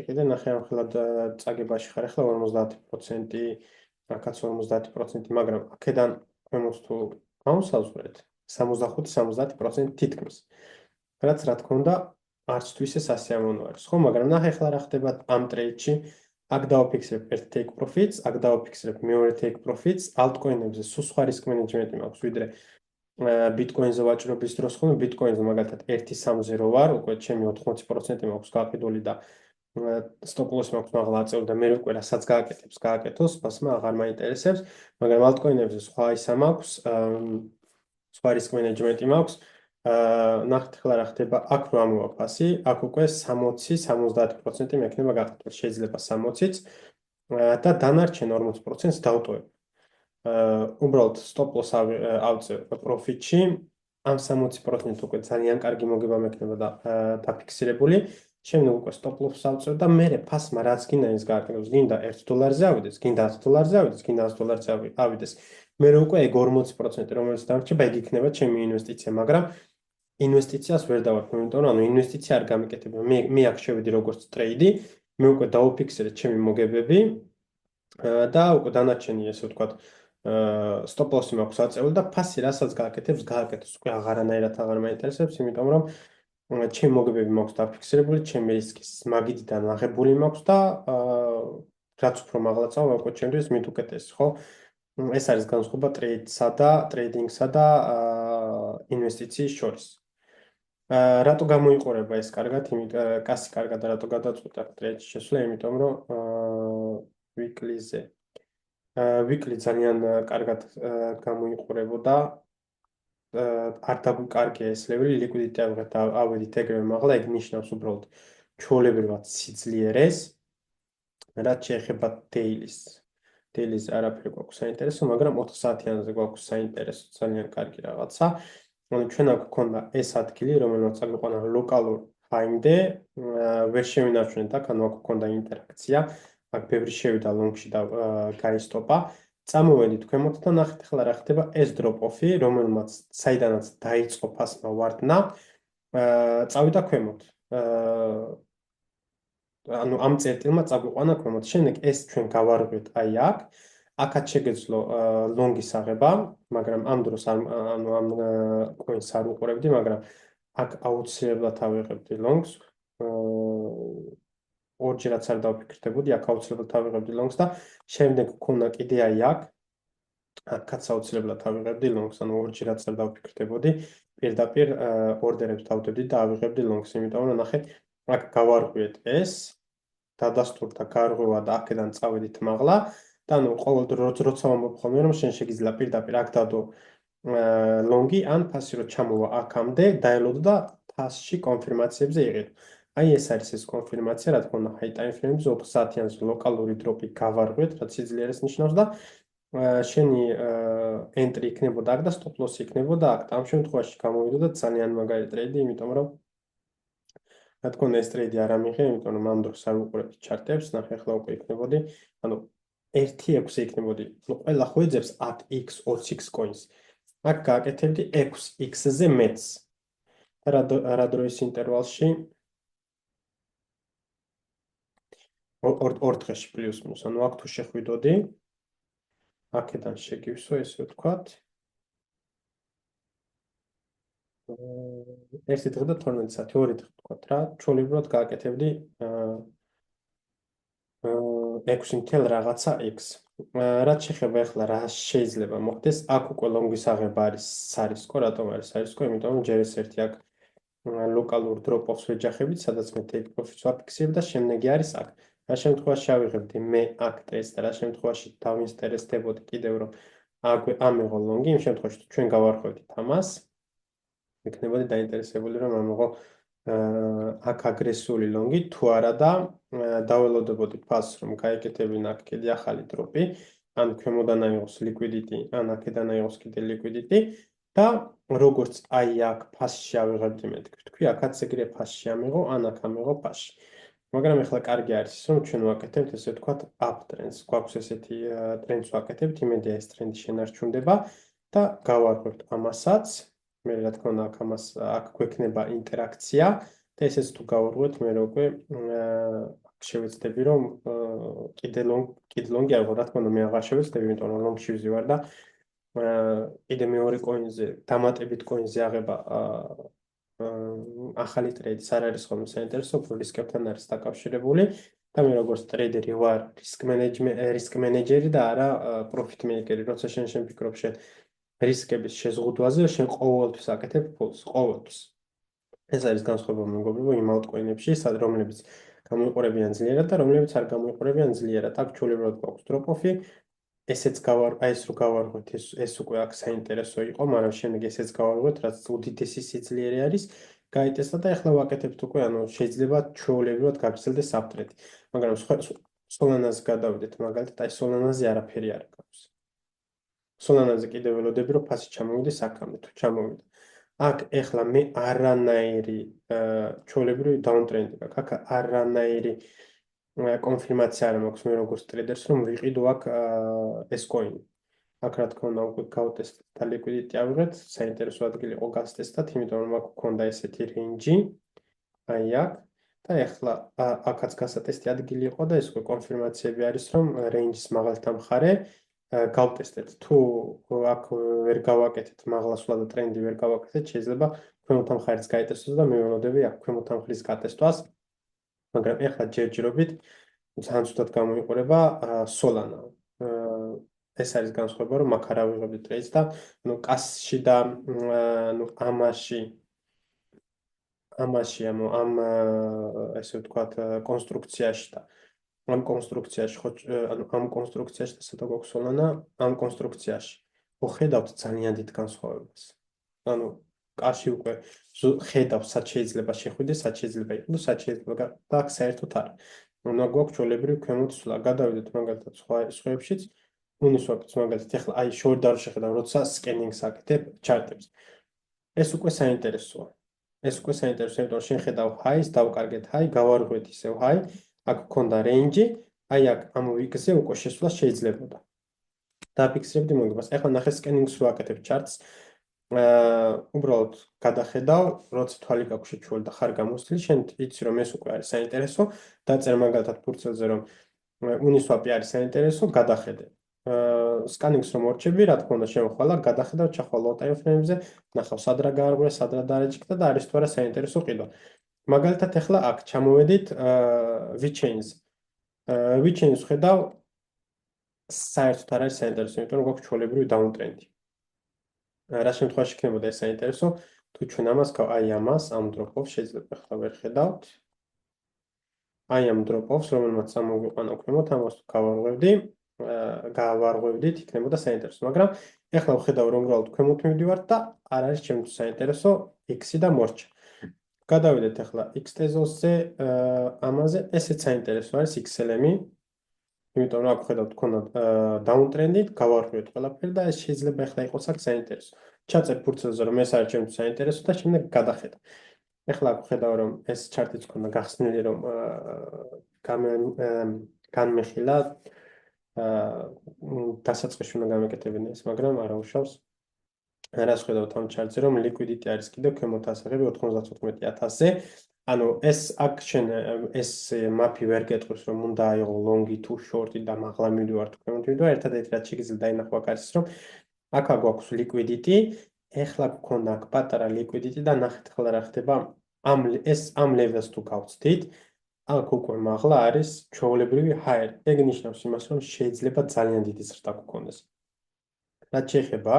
იყიდე, ნახე ამ ხელად წაგებაში ხარ ახლა 50%, აქაც 50%, მაგრამ აქედან ქვემოთ თუ გავუსაზღვრეთ 65-70% თითქმის. რაც რა თქმა უნდა არც თუ ისე სასიამოვნო არის, ხო, მაგრამ ნახე ახლა რა ხდება ამ ტრეიდში. აქ დავაფიქსებ ერთ take profits, აქ დავაფიქსებ მეორე take profits, altcoin-ებზე სულ სხვა risk management-ი მაქვს, ვიდრე bitcoin-ზე ვაჭრობის დროს, ხო, bitcoin-ზე მაგალითად 1.30 ვარ, უკვე ჩემი 80% მაქვს გაყიდული და stop loss მაქვს მაღლა აწეული და მე უკვე რასაც გააკეთოს, ფასმა აღარ მაინტერესებს, მაგრამ altcoin-ებზე სხვა ისა მაქვს, სხვა risk management-ი მაქვს. ნახეთ ახლა რა ხდება, აქ რო ამოვა ფასი, აქ უკვე 60-70% მექნება გაყიდული, შეიძლება 60-იც და დანარჩენ 40%-ს დავტოვებ. უბრალოდ stop loss ავწევ პროფიტში, ამ 60% უკვე ძალიან კარგი მოგება მექნება და დაფიქსირებული. შემდეგ უკვე stop loss ავწევ და მე ფასმა რაც გინდა ის გააკეთოს, გინდა $1 ავიდეს, გინდა $100 ავიდეს, გინდა $100 ავიდეს. მე უკვე ეგ 40%, რომელიც დარჩება, ეგ იქნება ჩემი ინვესტიცია, მაგრამ ინვესტიციას ვერ დავარქვი, იმიტომ რომ ანუ ინვესტიცია არ გამიკეთება. მე აქ შევედი როგორც ტრეიდი, მე უკვე დავუფიქსირე ჩემი მოგებები და უკვე დანარჩენი ესე ვთქვათ stop loss-ი მაქვს აწეული და ფასი რასაც გააკეთებს, გააკეთოს. უკვე აღარანაირად აღარ მაინტერესებს, იმიტომ რომ ჩემი მოგებები მაქვს დაფიქსირებული, ჩემი რისკის მაგიდიდან აღებული მაქვს და რაც უფრო მაღლა წავა, უკვე ჩემთვის მით უკეთესი, ხო? ეს არის განსხვავება ტრეიდინგსა და ინვესტიციის შორის. რატო გამოიყურება ეს კარგად, კასი კარგად და რატო გადაწყვიტა ტრეიდში შესვლა, იმიტომ რომ weekly-ზე weekly ძალიან კარგად გამოიყურებოდა. არ დაგვიკარგია ეს ლეველი, liquidity ავედით ეგრევე მაღლა, ეგ ნიშნავს უბრალოდ ჩვეულებრივად სიძლიერეს. რაც შეეხება daily-ს არაფერი გვაქვს საინტერესო, მაგრამ 4 საათიანზე გვაქვს საინტერესო, ძალიან კარგი რაღაცა. ანუ ჩვენ აქ გვქონდა ეს ადგილი, რომელმაც აგვიყვანა local high-მდე, ვერ შევინარჩუნეთ აქ, ანუ აქ გვქონდა ინტერაქცია. აქ ბევრი შევიდა long-ში და გაისტოპა. წამოვედით ქვემოთ და ნახეთ ახლა რა ხდება, ეს drop-off-ი, რომელმაც საიდანაც დაიწყო ფასმა ვარდნა, წავიდა ქვემოთ. ანუ ამ წერტილმა წაგვიყვანა ქვემოთ. შემდეგ ეს ჩვენ გავარღვევთ აი აქ. აქაც შეგეძლო long-ის აღება, მაგრამ ამ დროს ანუ ამ coin-ს არ უყურებდი, მაგრამ აქ აუცილებლად ავიღებდი long-ს. ორჯერაც არ დავფიქრდებოდი, აქ აუცილებლად ავიღებდი long-ს და შემდეგ გქონა კიდე აი აქ. აქაც აუცილებლად ავიღებდი long-ს, ანუ ორჯერაც არ დავფიქრდებოდი, პირდაპირ ორდერებს დავდებდი და ავიღებდი long-ს, იმიტომ რომ ნახე, აქ გავარღვიეთ ეს, დადასტურდა გარღვევა და აქედან წავედით მაღლა და ანუ ყოველდღე როცა ვამბობ ხოლმე რომ შენ შეგიძლია პირდაპირ აქ დადო long-ი ან ფასი რო ჩამოვა აქამდე, დაელოდო და ფასში კონფირმაციებზე იყიდო. აი ეს არის ეს კონფირმაცია, რა თქმა უნდა, high time frame-ზე 4 საათიანზე ლოკალური დროპი გავარღვიეთ, რაც სიძლიერეს ნიშნავს და შენი entry იქნებოდა აქ და stop loss იქნებოდა აქ. ამ შემთხვევაში გამოვიდოდა ძალიან მაგარი ტრეიდი, იმიტომ რომ რა თქმა უნდა ეს ტრეიდი არ ამიღე, იმიტომ რომ ამ დროს არ უყურებდი ჩარტებს, ნახე ახლა უკვე იქნებოდი, ანუ 1.6-ზე იქნებოდი. ნუ ყველა ხო ეძებს 10x 20x coins. აქ გააკეთებდი 6x-ზე მეტს. რა დროის ინტერვალში? ორ დღეში პლუს მინუს, ანუ აქ თუ შეხვიდოდი, აქედან შეგივსო, ესე ვთქვათ. 1 დღე და 12 საათი, 2 დღე ვთქვათ რა. ჩვეულებრივად გააკეთებდი 6 მთელ რაღაცა X. რაც შეხება ახლა რა შეიძლება მოხდეს, აქ უკვე ლონგის აღება არის ხო, რატომ არის ხო? იმიტომ რომ ჯერ ეს ერთი აქ ლოკალურ დროპ-ოფს ვეჯახებით, სადაც მე take profit-ს ვაფიქსირებ და შემდეგი არის აქ. რა შემთხვევაში ავიღებდი მე აქ ტრეიდს და რა შემთხვევაში დავინტერესდებოდი კიდევ რომ ამეღო ლონგი, იმ შემთხვევაში თუ ჩვენ გავარხვევდით ამას, იქნებოდი დაინტერესებული რომ ამეღო აქ აგრესიული ლონგი თუ არა და დაველოდებოდი ფასს რომ გაეკეთებინა აქ კიდე ახალი დროპი, ან ქვემოდან აიღოს liquidity, ან აქედან აიღოს კიდე liquidity და როგორც აი აქ ფასში ავიღებდი მე თქვი, აქაც ეგრე ფასში ამიღო, ან აქ ამიღო ფასში. მაგრამ ახლა კარგი არის ის, რომ ჩვენ ვაკეთებთ ესე ვთქვათ up trends. გვაქვს ესეთი ტრენდს ვაკეთებთ, იმედია ეს ტრენდი შენარჩუნდება და გავარკვევთ ამასაც. მე რა თქმა უნდა აქ გვექნება ინტერაქცია და ესეც თუ გავარკვევთ, მე უკვე შევეცდები რომ კიდე ლონგი არ ვიყო, რა თქმა უნდა მე აღარ შევეცდები, იმიტომ რომ ლონგში ვზივარ და კიდე მეორე კოინზე, დამატებით კოინზე აღება ახალი ტრეიდის არ არის ხოლმე საინტერესო, რისკებთან არის დაკავშირებული და მე როგორც ტრეიდერი ვარ რისკ მენეჯერი და არა პროფიტ მეიკერი, როცა შენ ფიქრობ შენ რისკების შეზღუდვაზე, შენ ყოველთვის აკეთებ ფულს, ყოველთვის. ეს არის განსხვავება მეგობრებო იმ ალტკოინებში, რომლებიც გამოიყურებიან ძლიერად და რომლებიც არ გამოიყურებიან ძლიერად. აქ ჩვეულებრივად გვაქვს დროპ-ოფი, ესეც ეს რო გავარღვეთ, ეს უკვე აქ საინტერესო იყო, მაგრამ შემდეგ ესეც გავარღვეთ, რაც უდიდესი სიძლიერე არის, გაიტესტა და ახლა ვაკეთებთ უკვე, ანუ შეიძლება ჩვეულებრივად გაგრძელდეს აპტრენდი. მაგრამ სოლანაზე გადავიდეთ, მაგალითად, აი სოლანაზე არაფერი არ აქვს. სოლანაზე კიდევ ველოდები, რომ ფასი ჩამოვიდეს აქამდე, თუ ჩამოვიდა. აქ ეხლა მე არანაირი ჩვეულებრივი დაუნტრენდი გაქვს. აქ არანაირი კონფირმაცია არ მაქვს მე როგორც ტრეიდერს, რომ ვიყიდო აქ ეს კოინი. აქ რა თქმა უნდა უკვე გავტესტეთ და liquidity ავიღეთ, საინტერესო ადგილი იყო გასტესტად, იმიტომ რომ აქ გქონდა ესეთი რეინჯი. აი აქ და ეხლა აქაც გასატესტი ადგილი იყო და ეს უკვე კონფირმაციები არის, რომ რეინჯის მაღალთა მხარე გავტესტეთ. თუ აქ ვერ გავაკეთეთ მაღლა და ტრენდი ვერ გავაკეთეთ, შეიძლება ქვემოთა მხარეც გაიტესტოს და მე ველოდები აქ ქვემოთა მხრის გატესტვას. მაგრამ ეხლა ჯერჯერობით ძალიან ცუდად გამოიყურება Solana. ეს არის განსხვავება, რომ აქ არ ავიღებდი ტრეიდს და ნუ კასში და ნუ ამაში ამ ესე ვთქვათ კონსტრუქციაში და ამ კონსტრუქციაში ხო ანუ ამ კონსტრუქციაში და სადა გვაქვს Solana ამ კონსტრუქციაში ხედავთ ძალიან დიდ განსხვავებას. ანუ კარში უკვე ხედავ სად შეიძლება შეხვიდეს, სად შეიძლება იყოს, სად შეიძლება და აქ საერთოდ არ. უნდა გვაქვს ჩვეულებრივი ქვემოთ სვლა. გადავიდეთ მაგალითად სხვაებშიც. Uniswap-ს მაგალითად ახლა აი შორდარ შეხედავ, როცა სკენინგს აკეთებ ჩარტებს. ეს უკვე საინტერესოა. ეს უკვე საინტერესოა, იმიტომ რომ შენ ხედავ ჰაის, დავკარგეთ ჰაი, გავარღვეთ ისევ ჰაი, აქ გქონდა რეინჯი, აი აქ ამ ვიკზე უკვე შესვლა შეიძლებოდა. დაფიქსირებდი მოგებას. ახლა ნახე სკენინგს რო აკეთებ ჩარტს. უბრალოდ გადახედავ, როცა თვალი გაქვს შეჩვეული და ხარ გამოსვლი, შენ იცი რომ ეს უკვე არის საინტერესო, დაწერ მაგალითად ფურცელზე რომ Uniswap-ი არის საინტერესო, გადახედე. სკანინგს რომ ორჩები, რა თქმა უნდა შემოხვალა, გადახედავ, ჩახვალ time frame-ზე, ნახავ სად რა გაარღვია, სად რა დააჭიქდა და არის თუ არა საინტერესო ყიდვა. მაგალითად ახლა აქ ჩამოვედით VeChain-ზე. VeChain-ს ხედავ, საერთოდ არ არის საინტერესო, იმიტომ რომ გვაქვს ჩვეულებრივი დაუნტრენდი. რა შემთხვევაში იქნებოდა ეს საინტერესო, თუ ჩვენ ამას ამ დროპ-ოფს შეიძლება ახლა ვერ ხედავთ. აი ამ დროპ-ოფს, რომელმაც ამოვიყვანა ქვემოთ, ამას თუ გავარღვევდით, იქნებოდა საინტერესო, მაგრამ ახლა ვხედავ რომ უბრალოდ ქვემოთ მივდივართ და არ არის ჩემთვის საინტერესო X-ი და მორჩა. გადავიდეთ ახლა X-Tezos-ზე, ამაზე, ესეც საინტერესო არის XLM-ი. იმიტომ რომ აქ ხედავთ ქონდა დაუნტრენდი, გავარღვევთ ყველაფერი და ეს შეიძლება ახლა იყოს აქ საინტერესო. ჩაწერ ფურცელზე რომ ეს არის ჩემთვის საინტერესო და შემდეგ გადახედა. ახლა აქ ხედავ რომ ეს ჩარტიც ქონდა გახსნილი რომ განმეხილა დასაწყისში უნდა გამეკეთებინა ეს, მაგრამ არა უშავს. რას ხედავთ ამ ჩარტზე რომ liquidity არის კიდევ ქვემოთ ასაღები 99,000-ზე. ანუ ეს აქ შენ ეს მაფი ვერ გეტყვის რომ უნდა აიღო ლონგი თუ შორტი და მაღლა მივიდივარ თუ ქვემოთ მივიდივარ, ერთადერთი რაც შეიძლება დაინახო აქ არის რომ აქ გვაქვს liquidity ეხლა გქონდა აქ პატარა liquidity და ნახეთ ახლა რა ხდება ამ levels თუ გავწდით აქ უკვე მაღლა არის ჩვეულებრივი higher. ეგ ნიშნავს იმას, რომ შეიძლება ძალიან დიდი ზრდა გქონდეს. რაც შეეხება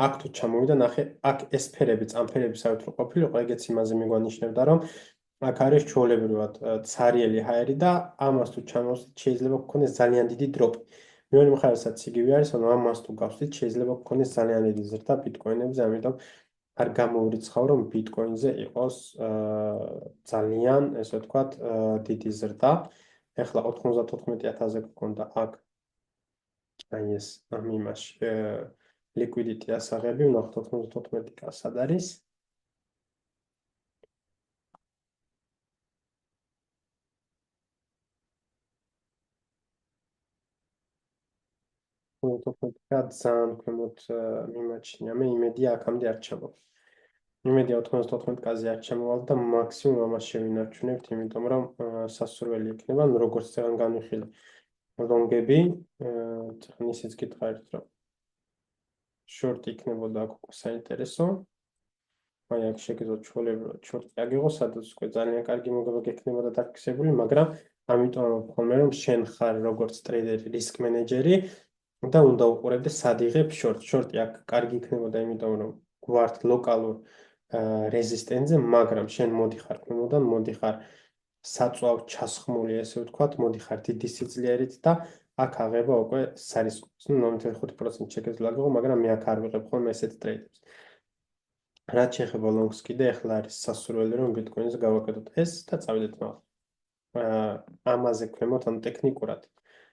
აქ თუ ჩამოვიდა ნახე, აქ ეს ფერები, წამფერები საერთოდ რო ყოფილიყო, ეგეც იმაზე მიგვანიშნებდა, რომ აქ არის ჩვეულებრივად ცარიელი ჰაერი და ამას თუ ჩამოვსდით, შეიძლება გქონდეს ძალიან დიდი დროპი. მეორე მხარესაც იგივე არის, ანუ ამას თუ გავსდით, შეიძლება გქონდეს ძალიან დიდი ზრდა ბიტკოინებზე, ამიტომ არ გამოვრიცხავ, რომ ბიტკოინზე იყოს ძალიან, ესე ვთქვათ, დიდი ზრდა. ეხლა 94,000-ზე გქონდა აქ აი ეს ამ იმაში liquidity ასაღები, ვნახოთ 94-ი სად არის. ძალიან ქვემოთ მიმაჩნია, მე იმედია აქამდე არ ჩამოვა. იმედია 94-ზე არ ჩამოვალ და მაქსიმუმ ამას შევინარჩუნებთ, იმიტომ რომ სასურველი იქნება, ანუ როგორც წეგან განვიხილე ლონგები, წეგან ისიც გითხარით, რომ შორტი იქნებოდა აქ უკვე საინტერესო. აი აქ შეგეძლოთ ჩვეულებრივად შორტი აგიღო, სადაც უკვე ძალიან კარგი მოგება გექნებოდა დაფიქსებული, მაგრამ ამიტომ ვქონე რომ შენ ხარ როგორც ტრეიდერი, რისკ მენეჯერი და უნდა უყურებდე სად იღებ შორტ. შორტი აქ კარგი იქნებოდა, იმიტომ რომ გვართ ლოკალურ რეზისტენზე, მაგრამ შენ მოდიხარ ქვემოდან, მოდიხარ საწვავ ჩასხმული, ესე ვთქვათ, მოდიხარ დიდი სიძლიერით და აქ აღება უკვე სარისკოს. ნუ 95% შეგეძლო აგიღო, მაგრამ მე აქ არ ვიღებ ხოლმე ესეთ ტრეიდებს. რაც შეეხება ლონგს კიდე ახლა არის სასურველი რომ ბიტკოინზე გავაკეთოთ ეს და წავიდეთ მაღლა. ამაზე ქვემოთ ან ტექნიკურად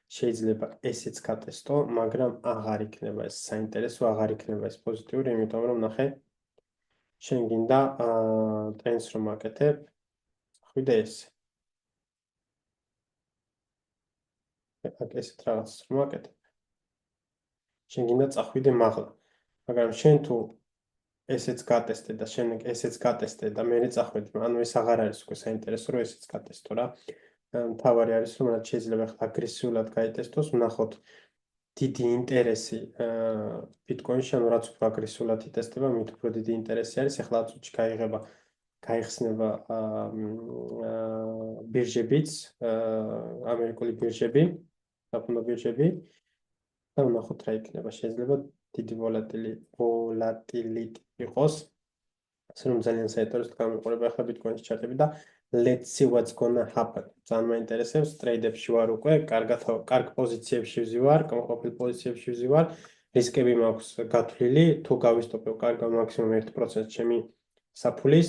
შეიძლება ესეც გატესტო, მაგრამ აღარ იქნება ეს საინტერესო, აღარ იქნება ეს პოზიტიური, იმიტომ რომ ნახე შენ გინდა ტრენდს რომ აკეთებ, ხვიდე ესე. აქ ესეთ რაღაცას რომ აკეთებ. შენ გინდა წახვიდე მაღლა. მაგრამ შენ თუ ესეც გატესტე და შენ ესეც გატესტე და მე წახვედი, ანუ ეს აღარ არის უკვე საინტერესო რომ ესეც გატესტო რა. მთავარი არის რომ რაც შეიძლება ახლა აგრესიულად გაიტესტოს, ვნახოთ დიდი ინტერესი ბიტკოინში, ანუ რაც უფრო აგრესიულად იტესტება, მით უფრო დიდი ინტერესი არის. ახლა წუთში გაიღება, გაიხსნება ბირჟებიც, ამერიკული ბირჟები, საფონდო ბირჟები და ვნახოთ რა იქნება. შეიძლება დიდი volatility იყოს. ასე რომ ძალიან საინტერესოდ გამიყურება ახლა ბიტკოინის ჩარტები და let's see what's gonna happen. ძალიან მაინტერესებს, ტრეიდებში ვარ უკვე, კარგ პოზიციებში ვზივარ, კმაყოფილ პოზიციებში ვზივარ. რისკები მაქვს გათვლილი, თუ გავისტოპებ კარგ მაქსიმუმ 1% ჩემი საფულის,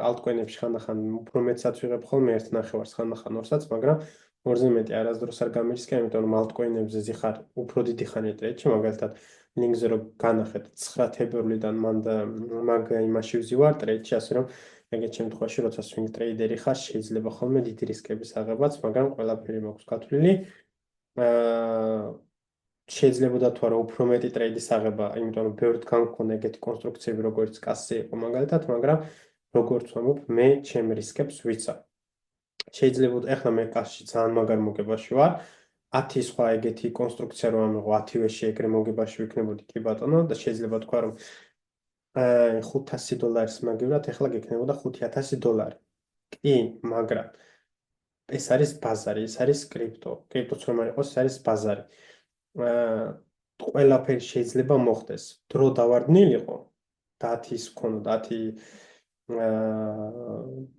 ალტკოინებში ხანდახან უფრო მეტსაც ვიღებ ხოლმე 1.5-ს, ხანდახან 2-საც, მაგრამ ორზე მეტი არასდროს არ გამირისკე, იმიტომ რომ ალტკოინებზე ზიხარ უფრო დიდი ხანია ტრეიდში, მაგალითად ლინკზე რომ განახეთ 9 თებერვლიდან მაგ იმაში ვზივარ ტრეიდში, ასე რომ ეგეთ შემთხვევაში, როცა swing ტრეიდერი ხარ, შეიძლება ხოლმე დიდი რისკების აღებაც, მაგრამ ყველაფერი მაქვს გათვლილი. შეიძლებოდა თუ არა უფრო მეტი ტრეიდის აღება, იმიტომ რომ ბევრ დგან მქონდა ეგეთი კონსტრუქციები, როგორც კასზე იყო მაგალითად, მაგრამ როგორც ვამბობ, მე ჩემ რისკებს ვიცავ. შეიძლებოდა ახლა მე კასში ძალიან მაგარ მოგებაში ვარ. 10 სხვა ეგეთი კონსტრუქცია რომ ამიღო 10-ვეში ეგრე მოგებაში ვიქნებოდი კი ბატონო და შეიძლება თქვა რომ $500 მაგივრად ახლა გექნებოდა $5,000. კი, მაგრამ ეს არის ბაზარი, ეს არის კრიპტო. კრიპტოც რომ არ იყოს, ეს არის ბაზარი. ყველაფერი შეიძლება მოხდეს. დრო დავარდნილიყო და 10-ის მქონოდა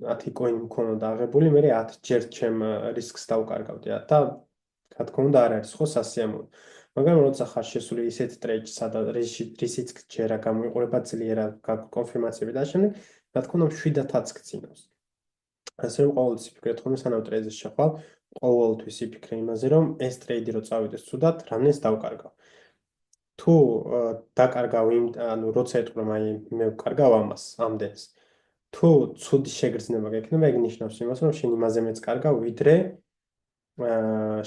10 კოინი მქონოდა აღებული, მე 10 ჯერ ჩემ რისკს დავკარგავდი და რა თქმა უნდა არ არის ხო სასიამოვნო. მაგრამ როცა ხარ შესული ისეთ ტრეიდში, სადაც რისიც ჯერა გამოიყურება ძლიერა კონფირმაციები და შემდეგ, რა თქმა უნდა 7-აც გწინავს. ასე რომ ყოველთვის იფიქრეთ ხოლმე სანამ ტრეიდზე შეხვალ, ყოველთვის იფიქრე იმაზე, რომ ეს ტრეიდი რო წავიდეს ცუდად, რამდენს დავკარგავ. თუ დაკარგავ ანუ როცა ეტყვი რომ აი მე ვკარგავ ამას, ამდენს. თუ ცუდი შეგრძნება გექნება, ეგ ნიშნავს იმას, რომ შენ იმაზე მეც კარგავ, ვიდრე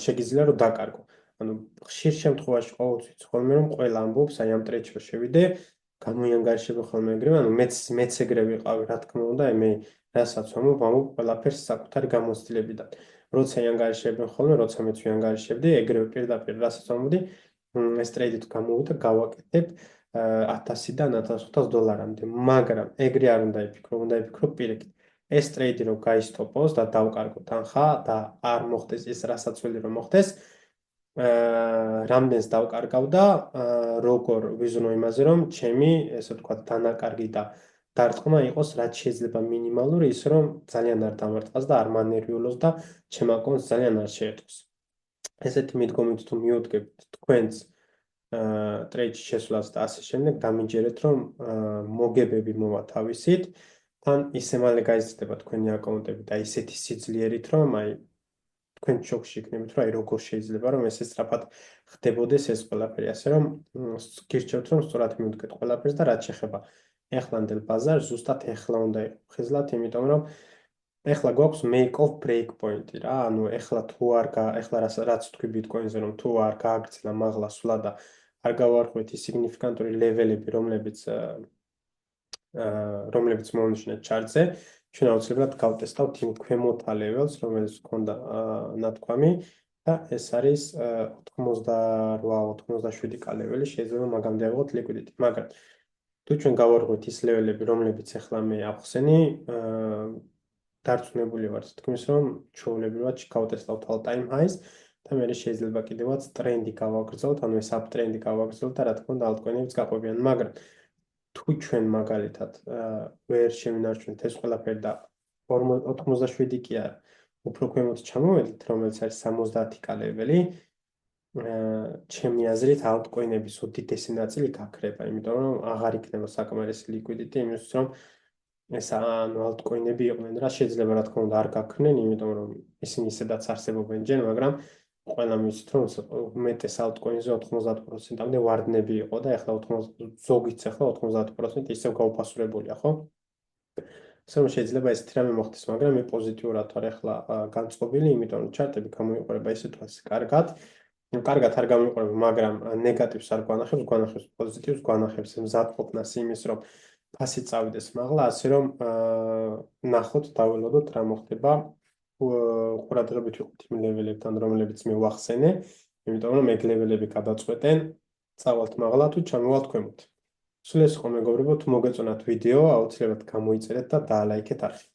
შეგიძლია რომ დაკარგო. ანუ ხშირ შემთხვევაში ყოველთვის ხოლმე რომ ყველა ამბობს, აი ამ ტრეიდში რო შევიდე, გამოიანგარიშებო ხოლმე ეგრევე, ანუ მეც ეგრე ვიყავი, რა თქმა უნდა, მე რასაც ვამბობ ყველაფერს საკუთარი გამოცდილებიდან. როცა იანგარიშებენ ხოლმე, როცა მეც ვიანგარიშებდი, ეგრევე პირდაპირ რასაც ვამბობდი, ეს ტრეიდი თუ გამოვიდა, გავაკეთებ 1000-დან $1500-მდე, მაგრამ ეგრე არ უნდა იფიქრო, უნდა იფიქრო პირიქით. ეს ტრეიდი რომ გაისტოპოს და დავკარგო თანხა და არ მოხდეს ის რასაც ველი რომ მოხდეს, რამდენს დავკარგავ და როგორ ვიზნო იმაზე რომ ჩემი ესე ვთქვათ დანაკარგი და დარტყმა იყოს რაც შეიძლება მინიმალური ის რომ ძალიან არ დამარტყას და არ მანერვიულოს და ჩემ აკონტს ძალიან არ შეეტყოს. ესეთი მიდგომით თუ მიუდგებთ თქვენს ტრეიდში შესვლას და ასე შემდეგ დამიჯერეთ რომ მოგებები მოვა თავისით თან ისე მალე გაიზრდება თქვენი აკაუნტები და ისეთი სიძლიერით რომ აი თქვენ შოკში იქნებით რომ აი როგორ შეიძლება რომ ესე სწრაფად ხდებოდეს ეს ყველაფერი ასე რომ გირჩევთ რომ სწორად მიუდგეთ ყველაფერს და რაც შეხება ეხლანდელ ბაზარს ზუსტად ეხლა უნდა იყოს ხიზლად იმიტომ რომ ეხლა გვაქვს make of break point-ი რა ანუ ეხლა თუ არ ეხლა რაც თქვი ბიტკოინზე რომ თუ არ გააგრძელა მაღლა სვლა და არ გავარღვით ის სიგნიფიკანტური ლეველები რომლებიც მოუნიშნეთ ჩარტზე ჩვენ აუცილებლად გავტესტავთ იმ ქვემოთა ლეველს რომელიც გვქონდა ნათქვამი და ეს არის 88-87 კ ლეველი შეიძლება მაგამდე ავიღოთ liquidity მაგრამ თუ ჩვენ გავარღვით ის ლეველები რომლებიც ახლა მე ავხსენი დარწმუნებული ვარ თქმის რომ ჩვეულებრივად გავტესტავთ all time highs და მე შეიძლება კიდევაც ტრენდი გავაგრძელოთ ანუ ეს up ტრენდი გავაგრძელოთ და რა თქმა უნდა altcoin-ებიც გაყვებიან მაგრამ თუ ჩვენ მაგალითად ვერ შევინარჩუნეთ ეს ყველაფერი და 87 კი არა უფრო ქვემოთ ჩამოვედით რომელიც არის 70 კ ლეველი ჩემი აზრით altcoin-ების უდიდესი ნაწილი გაქრება იმიტომ რომ აღარ იქნება საკმარისი liquidity იმისთვის რომ ეს ანუ altcoin-ები იყვნენ რა შეიძლება რა თქმა უნდა არ გაქრნენ იმიტომ რომ ისინი ისედაც არსებობენ ჯერ მაგრამ ყველა მიცით რომ მეტეს altcoin-ზე 90%-მდე ვარდნები იყო და ახლა 80 ზოგიც ახლა 90% ისევ გაუფასურებულია ხო? ასე რომ შეიძლება ესეთი რამე მოხდეს, მაგრამ მე პოზიტიურად ვარ ახლა განწყობილი, იმიტომ რომ ჩარტები გამოიყურება ეს სიტუაცია კარგად. კარგად არ გამოიყურება, მაგრამ ნეგატივს არ გვანახებს, გვანახებს პოზიტივს, გვანახებს მზადყოფნას იმის რომ ფასი წავიდეს მაღლა, ასე რომ ნახოთ, დაველოდოთ რა მოხდება. ყურადღებით ვიყოთ იმ ლეველებთან, რომლებიც მე ვახსენე, იმიტომ რომ ეგ ლეველები გადაწყვეტენ, წავალთ მაღლა თუ ჩამოვალთ ქვემოთ. სულ ეს იყო მეგობრებო, თუ მოგეწონათ ვიდეო, აუცილებლად გამოიწერეთ და დაალაიქეთ არხი.